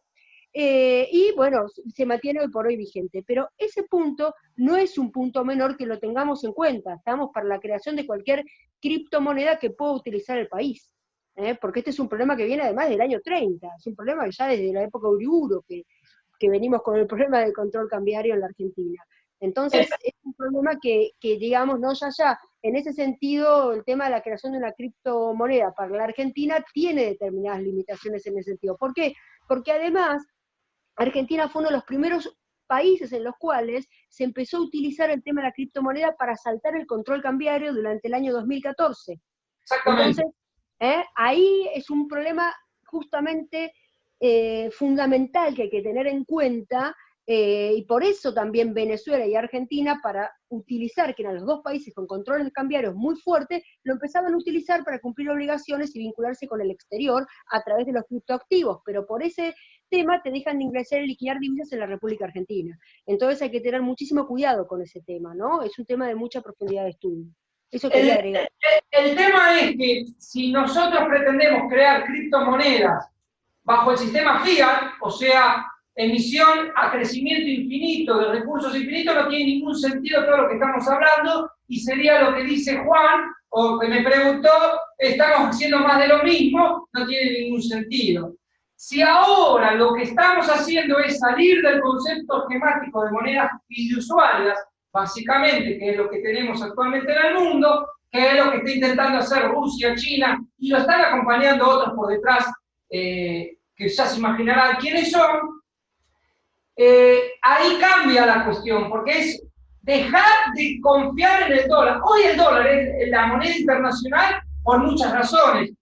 y bueno, se mantiene hoy por hoy vigente, pero ese punto no es un punto menor que lo tengamos en cuenta. Estamos para la creación de cualquier criptomoneda que pueda utilizar el país, porque este es un problema que viene además del año 30, es un problema que ya desde la época de Uriburu, que venimos con el problema del control cambiario en la Argentina. Entonces, es un problema que digamos, no ya, en ese sentido, el tema de la creación de una criptomoneda para la Argentina tiene determinadas limitaciones en ese sentido. ¿Por qué? Porque además, Argentina fue uno de los primeros países en los cuales se empezó a utilizar el tema de la criptomoneda para saltar el control cambiario durante el año 2014.
Exactamente.
Entonces, ahí es un problema justamente fundamental que hay que tener en cuenta, y por eso también Venezuela y Argentina, para utilizar, que eran los dos países con controles cambiarios muy fuertes, lo empezaban a utilizar para cumplir obligaciones y vincularse con el exterior a través de los criptoactivos, pero por ese tema te dejan de ingresar y liquidar divisas en la República Argentina. Entonces hay que tener muchísimo cuidado con ese tema, ¿no? Es un tema de mucha profundidad de estudio. Eso quería agregar.
El tema es que si nosotros pretendemos crear criptomonedas bajo el sistema fiat, o sea, emisión a crecimiento infinito de recursos infinitos, no tiene ningún sentido todo lo que estamos hablando, y sería lo que dice Juan, o que me preguntó, estamos haciendo más de lo mismo, no tiene ningún sentido. Si ahora lo que estamos haciendo es salir del concepto esquemático de monedas fiduciarias, básicamente, que es lo que tenemos actualmente en el mundo, que es lo que está intentando hacer Rusia, China, y lo están acompañando otros por detrás, que ya se imaginarán quiénes son, ahí cambia la cuestión, porque es dejar de confiar en el dólar. Hoy el dólar es la moneda internacional por muchas razones,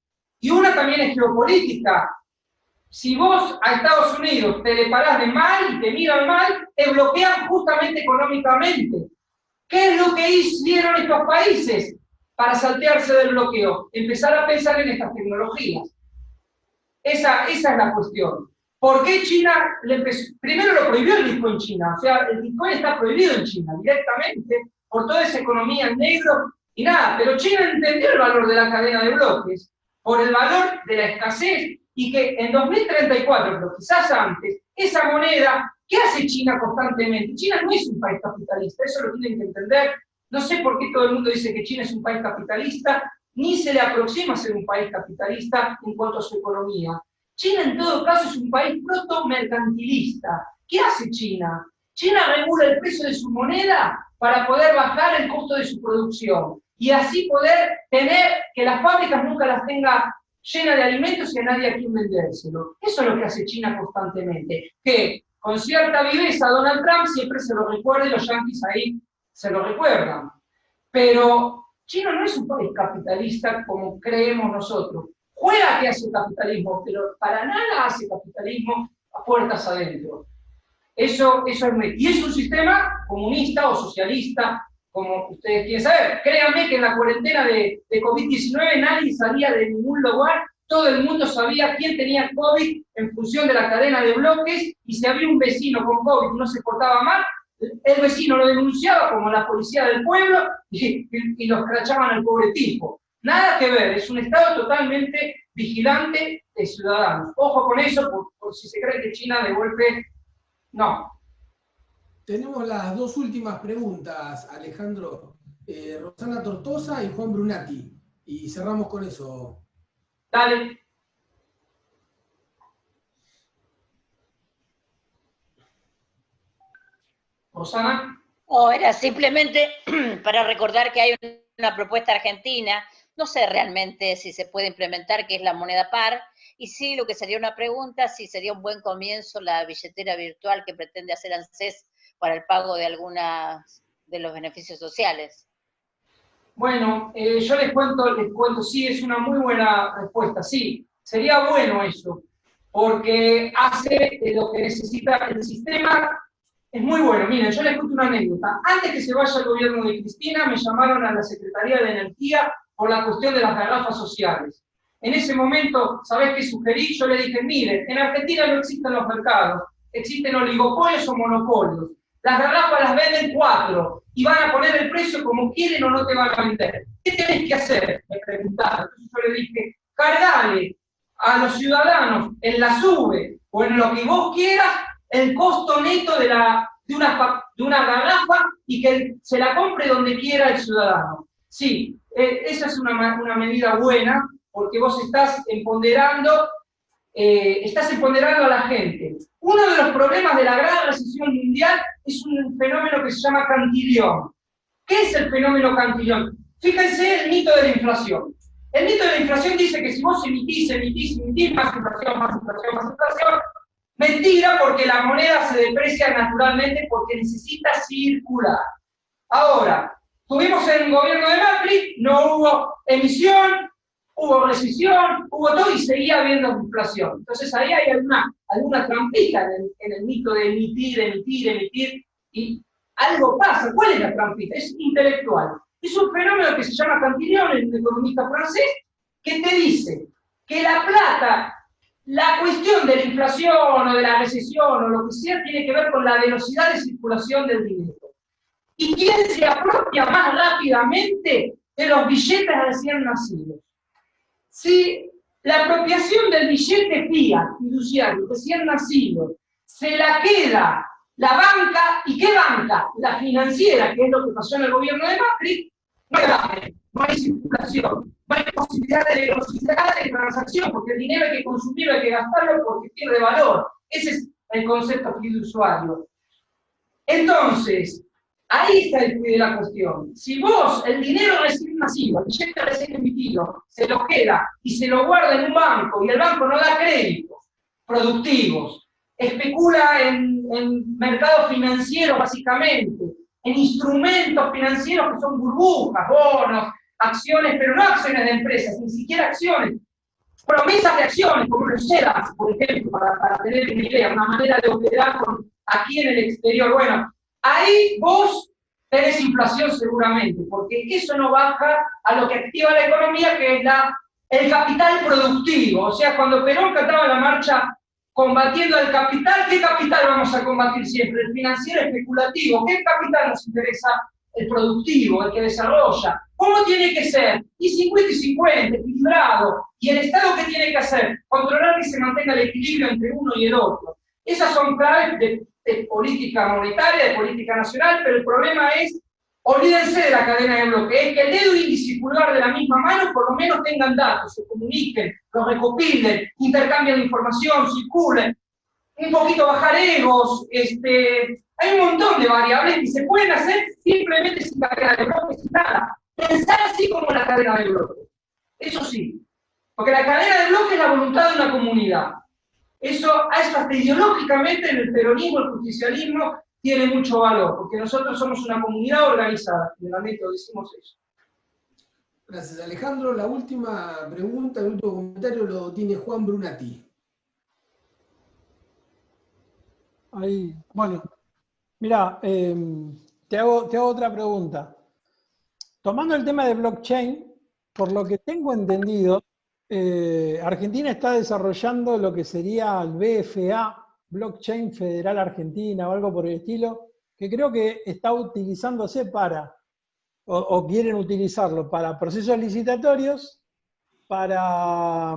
y una también es geopolítica. Si vos a Estados Unidos te le parás de mal y te miran mal, te bloquean justamente económicamente. ¿Qué es lo que hicieron estos países para saltearse del bloqueo? Empezar a pensar en estas tecnologías. Esa es la cuestión. ¿Por qué China le empezó? Primero lo prohibió el Bitcoin en China, o sea, el Bitcoin está prohibido en China directamente por toda esa economía en negro y nada, pero China entendió el valor de la cadena de bloques, por el valor de la escasez, y que en 2034, pero quizás antes, esa moneda, ¿qué hace China constantemente? China no es un país capitalista, eso lo tienen que entender. No sé por qué todo el mundo dice que China es un país capitalista, ni se le aproxima a ser un país capitalista en cuanto a su economía. China, en todo caso, es un país proto-mercantilista. ¿Qué hace China? China regula el precio de su moneda para poder bajar el costo de su producción y así poder tener que las fábricas nunca las tenga llenas de alimentos y a nadie a quien vendérselo. Eso es lo que hace China constantemente. Que con cierta viveza Donald Trump siempre se lo recuerda y los yanquis ahí se lo recuerdan. Pero China no es un país capitalista como creemos nosotros. Juega que hace capitalismo, pero para nada hace capitalismo a puertas adentro. Eso es y es un sistema comunista o socialista, como ustedes quieren saber. Créanme que en la cuarentena de COVID-19 nadie salía de ningún lugar, todo el mundo sabía quién tenía COVID en función de la cadena de bloques, y si había un vecino con COVID y no se portaba mal, el vecino lo denunciaba como la policía del pueblo y lo escrachaban al pobre tipo. Nada que ver, es un Estado totalmente vigilante de ciudadanos. Ojo con eso, por si se cree que China devuelve. No.
Tenemos las dos últimas preguntas, Alejandro. Rosana Tortosa y Juan Brunati. Y cerramos con eso.
Dale. Rosana.
Oh, era simplemente para recordar que hay una propuesta argentina, no sé realmente si se puede implementar, que es la moneda par, y sí, lo que sería una pregunta, si sería un buen comienzo la billetera virtual que pretende hacer ANSES para el pago de algunas de los beneficios sociales.
Bueno, yo les cuento, sí, es una muy buena respuesta, sí, sería bueno eso, porque hace lo que necesita el sistema. Es muy bueno. Miren, yo les cuento una anécdota. Antes que se vaya el gobierno de Cristina, me llamaron a la Secretaría de Energía por la cuestión de las garrafas sociales. En ese momento, ¿sabés qué sugerí? Yo le dije, miren, en Argentina no existen los mercados, existen oligopolios o monopolios. Las garrafas las venden 4 y van a poner el precio como quieren o no te van a vender. ¿Qué tenés que hacer? Me preguntaron. Entonces yo le dije, cargale a los ciudadanos en la SUBE o en lo que vos quieras el costo neto de una garrafa y que se la compre donde quiera el ciudadano. Sí, esa es una medida buena, porque vos estás empoderando a la gente. Uno de los problemas de la gran recesión mundial es un fenómeno que se llama cantillón. ¿Qué es el fenómeno cantillón? Fíjense el mito de la inflación. El mito de la inflación dice que si vos emitís más inflación, mentira, porque la moneda se deprecia naturalmente porque necesita circular. Ahora, tuvimos en el gobierno de Macri, no hubo emisión, hubo recesión, hubo todo y seguía habiendo inflación. Entonces ahí hay alguna trampita en el mito de emitir, y algo pasa. ¿Cuál es la trampita? Es intelectual. Es un fenómeno que se llama Cantillon, un economista francés, que te dice que la plata, la cuestión de la inflación o de la recesión o lo que sea, tiene que ver con la velocidad de circulación del dinero. ¿Y quién se apropia más rápidamente de los billetes recién nacidos? Si la apropiación del billete fiat, fiduciario, recién nacido, se la queda la banca, ¿y qué banca? La financiera, que es lo que pasó en el gobierno de Macri, no hay circulación, no hay posibilidad de velocidad de transacción, porque el dinero hay que consumirlo, hay que gastarlo porque pierde valor. Ese es el concepto fiduciario. Entonces, ahí está el quid de la cuestión. Si vos, el dinero recién nacido, el billete recién emitido, se lo queda y se lo guarda en un banco, y el banco no da créditos productivos, especula en mercados financieros básicamente, en instrumentos financieros que son burbujas, bonos, acciones, pero no acciones de empresas, ni siquiera acciones, promesas de acciones, como los SEDAS, por ejemplo, para tener una idea, una manera de operar aquí en el exterior. Bueno, ahí vos tenés inflación seguramente, porque eso no baja a lo que activa la economía, que es el capital productivo. O sea, cuando Perón cantaba la marcha combatiendo al capital, ¿qué capital vamos a combatir siempre? El financiero especulativo. ¿Qué capital nos interesa? El productivo, el que desarrolla. ¿Cómo tiene que ser? Y 50 y 50, equilibrado. ¿Y el Estado qué tiene que hacer? Controlar que se mantenga el equilibrio entre uno y el otro. Esas son claves de política monetaria, de política nacional, pero el problema es Olvídense de la cadena de bloques, es que el dedo índice y pulgar de la misma mano por lo menos tengan datos, se comuniquen, los recopilen, intercambien información, circulen, un poquito bajar egos, hay un montón de variables que se pueden hacer simplemente sin cadena de bloques, sin nada. Pensar así como la cadena de bloques, eso sí, porque la cadena de bloques es la voluntad de una comunidad. Eso hasta ideológicamente en el peronismo, el justicialismo, tiene mucho valor, porque nosotros somos una comunidad organizada, generalmente decimos eso.
Gracias, Alejandro. La última pregunta, el último comentario lo tiene Juan Brunati.
Ahí, bueno, mira, te hago otra pregunta. Tomando el tema de blockchain, por lo que tengo entendido, Argentina está desarrollando lo que sería el BFA, Blockchain Federal Argentina o algo por el estilo, que creo que está utilizándose para, o quieren utilizarlo para procesos licitatorios, para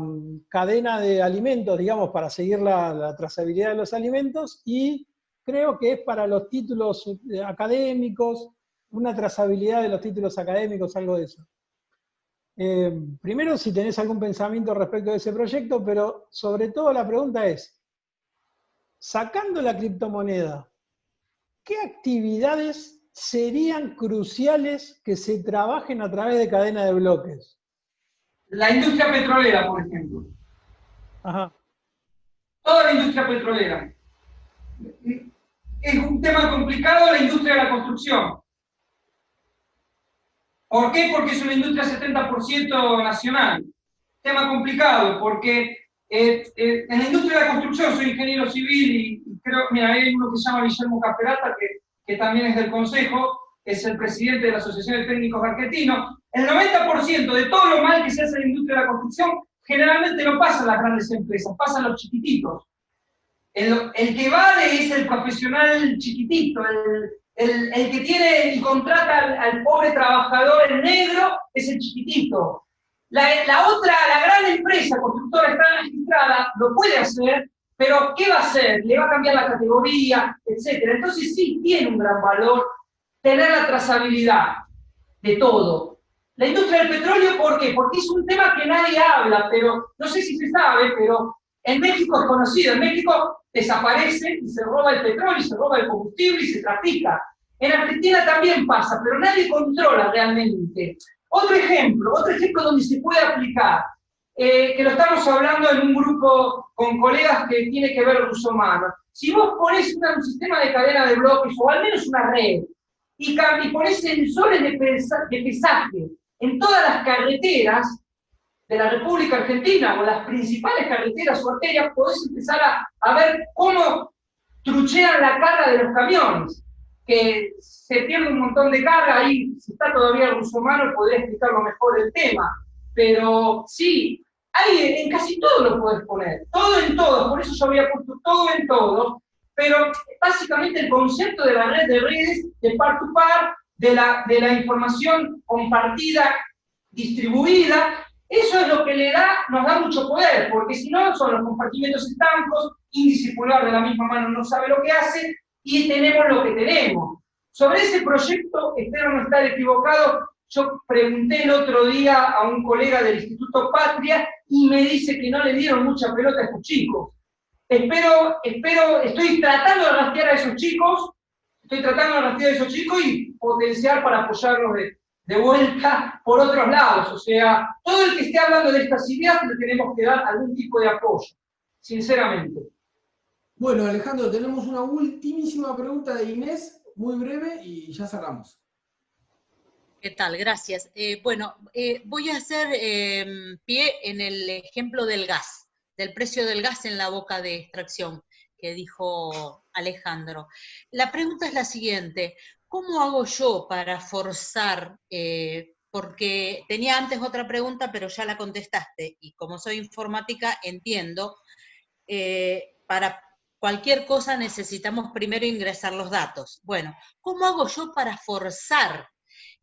cadena de alimentos, digamos, para seguir la trazabilidad de los alimentos, y creo que es para los títulos académicos, una trazabilidad de los títulos académicos, algo de eso. Primero, si tenés algún pensamiento respecto de ese proyecto, pero sobre todo la pregunta es, sacando la criptomoneda, ¿qué actividades serían cruciales que se trabajen a través de cadena de bloques?
La industria petrolera, por ejemplo.
Ajá.
Toda la industria petrolera. Es un tema complicado la industria de la construcción. ¿Por qué? Porque es una industria 70% nacional. Tema complicado, porque en la industria de la construcción, soy ingeniero civil y creo, mira, hay uno que se llama Guillermo Caperata, que también es del Consejo, es el presidente de la Asociación de Técnicos Argentinos. El 90% de todo lo mal que se hace en la industria de la construcción generalmente no pasa en las grandes empresas, pasa en los chiquititos. El que vale es el profesional chiquitito, el que tiene y contrata al pobre trabajador en negro es el chiquitito. La gran empresa constructora está registrada, lo puede hacer, pero ¿qué va a hacer? Le va a cambiar la categoría, etc. Entonces sí tiene un gran valor tener la trazabilidad de todo. La industria del petróleo, ¿por qué? Porque es un tema que nadie habla, pero no sé si se sabe, pero en México es conocido. En México desaparece y se roba el petróleo, y se roba el combustible y se trafica. En Argentina también pasa, pero nadie controla realmente. Otro ejemplo donde se puede aplicar, que lo estamos hablando en un grupo con colegas que tiene que ver ruso-humano. Si vos ponés un sistema de cadena de bloques, o al menos una red, y ponés sensores de pesaje en todas las carreteras de la República Argentina, o las principales carreteras o arterias, podés empezar a ver cómo truchean la carga de los camiones, que se pierde un montón de carga. Ahí, si está todavía el ruso-humano, podría explicarlo mejor el tema. Pero sí, en casi todo lo podés poner, todo en todo, por eso yo había puesto todo en todo, pero básicamente el concepto de la red de redes, de par to par, de la información compartida, distribuida, eso es lo que nos da mucho poder, porque si no son los compartimentos estancos, índice pulgar de la misma mano no sabe lo que hace, y tenemos lo que tenemos. Sobre ese proyecto, espero no estar equivocado, yo pregunté el otro día a un colega del Instituto Patria y me dice que no le dieron mucha pelota a estos chicos. Estoy tratando de rastrear a esos chicos, y potenciar para apoyarlos de vuelta por otros lados. O sea, todo el que esté hablando de estas ideas le tenemos que dar algún tipo de apoyo, sinceramente.
Bueno, Alejandro, tenemos una ultimísima pregunta de Inés, muy breve, y ya cerramos.
¿Qué tal? Gracias. Voy a hacer pie en el ejemplo del gas, del precio del gas en la boca de extracción que dijo Alejandro. La pregunta es la siguiente: ¿cómo hago yo para forzar, porque tenía antes otra pregunta, pero ya la contestaste, y como soy informática entiendo, para cualquier cosa necesitamos primero ingresar los datos. Bueno, ¿cómo hago yo para forzar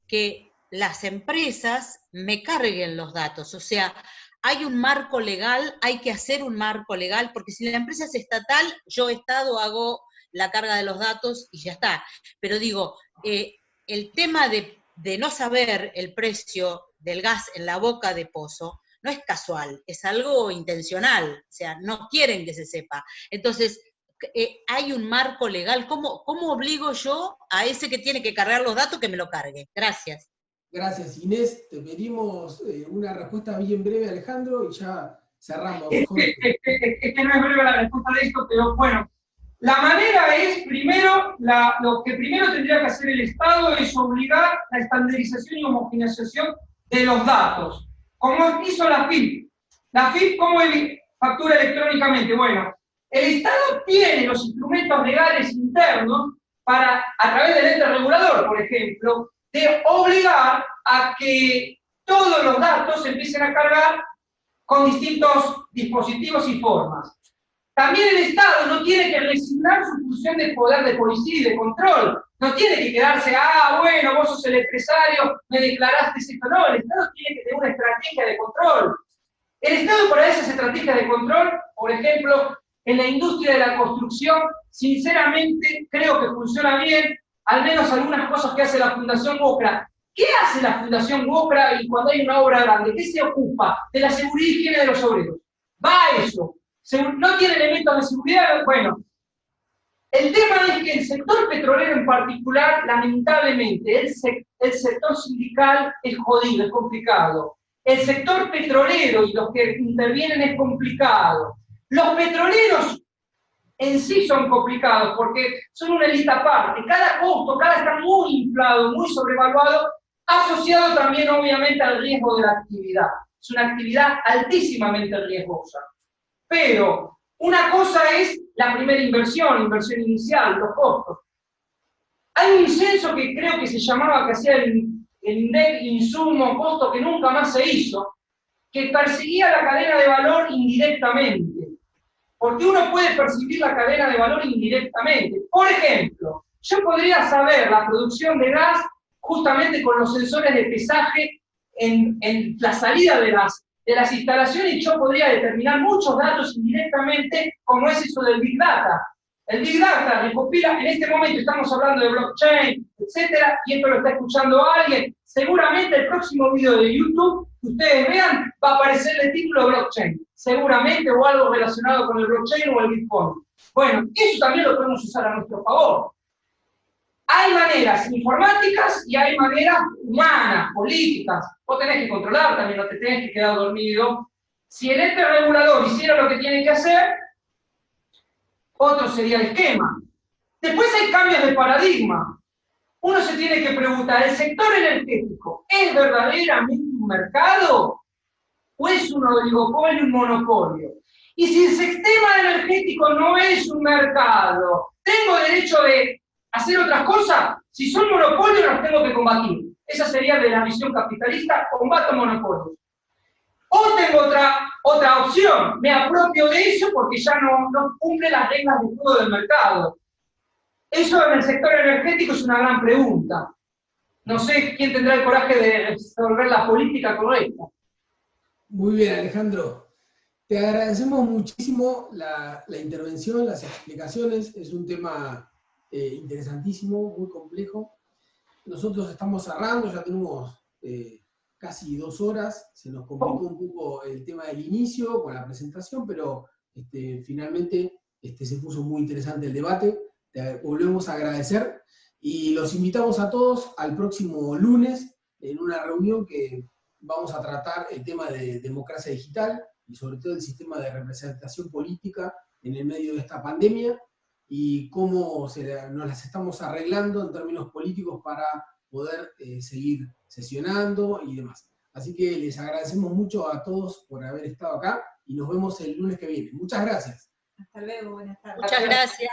que las empresas me carguen los datos? O sea, hay un marco legal, hay que hacer un marco legal, porque si la empresa es estatal, yo Estado hago la carga de los datos y ya está. Pero digo, el tema de no saber el precio del gas en la boca de pozo no es casual, es algo intencional, o sea, no quieren que se sepa. Entonces, hay un marco legal. ¿Cómo obligo yo a ese que tiene que cargar los datos que me lo cargue? Gracias.
Gracias, Inés. Te pedimos una respuesta bien breve, Alejandro, y ya cerramos.
Es que no es breve la respuesta de esto, pero bueno. La manera es, primero, lo que primero tendría que hacer el Estado es obligar la estandarización y homogeneización de los datos. Como hizo la FIP. La FIP, ¿cómo factura electrónicamente? Bueno, el Estado tiene los instrumentos legales internos para, a través del ente regulador, por ejemplo, de obligar a que todos los datos se empiecen a cargar con distintos dispositivos y formas. También el Estado no tiene que resignar su función de poder de policía y de control. No tiene que quedarse, bueno, vos sos el empresario, me declaraste esto. No, el Estado tiene que tener una estrategia de control. El Estado para esas estrategias de control, por ejemplo, en la industria de la construcción, sinceramente creo que funciona bien, al menos algunas cosas que hace la Fundación WOCRA. ¿Qué hace la Fundación WOCRA y cuando hay una obra grande? ¿Qué se ocupa? De la seguridad y higiene de los obreros. Va a eso. ¿No tiene elementos de seguridad? Bueno, el tema es que el sector petrolero en particular, lamentablemente, el sector sindical es jodido, es complicado. El sector petrolero y los que intervienen es complicado. Los petroleros en sí son complicados porque son una élite aparte. Cada costo, está muy inflado, muy sobrevaluado, asociado también obviamente al riesgo de la actividad. Es una actividad altísimamente riesgosa. Pero una cosa es la primera inversión inicial, los costos. Hay un censo que creo que se llamaba, que hacía el INDEC, insumo, costo, que nunca más se hizo, que perseguía la cadena de valor indirectamente. Porque uno puede percibir la cadena de valor indirectamente. Por ejemplo, yo podría saber la producción de gas justamente con los sensores de pesaje en la salida de las instalaciones, y yo podría determinar muchos datos indirectamente, como es eso del Big Data. El Big Data recopila, en este momento estamos hablando de blockchain, etcétera, y esto lo está escuchando alguien. Seguramente el próximo video de YouTube que ustedes vean va a aparecer el título de blockchain, seguramente, o algo relacionado con el blockchain o el Bitcoin. Bueno, eso también lo podemos usar a nuestro favor. Hay maneras informáticas y hay maneras humanas, políticas. Vos tenés que controlar también, no te tenés que quedar dormido. Si el ente regulador hiciera lo que tiene que hacer, otro sería el esquema. Después hay cambios de paradigma. Uno se tiene que preguntar, ¿el sector energético es verdaderamente un mercado o es un oligopolio y un monopolio? Y si el sistema energético no es un mercado, ¿tengo derecho de hacer otras cosas? Si son monopolios, los tengo que combatir. Esa sería de la visión capitalista, combato monopolios. O tengo otra opción, me apropio de eso porque ya no cumple las reglas de juego del mercado. Eso en el sector energético es una gran pregunta. No sé quién tendrá el coraje de resolver la política correcta.
Muy bien, Alejandro. Te agradecemos muchísimo la intervención, las explicaciones. Es un tema interesantísimo, muy complejo. Nosotros estamos cerrando, ya tenemos casi 2 horas. Se nos complicó un poco el tema del inicio con la presentación, pero finalmente se puso muy interesante el debate. Te volvemos a agradecer y los invitamos a todos al próximo lunes en una reunión que vamos a tratar el tema de democracia digital y sobre todo el sistema de representación política en el medio de esta pandemia y cómo nos las estamos arreglando en términos políticos para poder seguir sesionando y demás. Así que les agradecemos mucho a todos por haber estado acá y nos vemos el lunes que viene. Muchas gracias.
Hasta luego, buenas tardes.
Muchas gracias.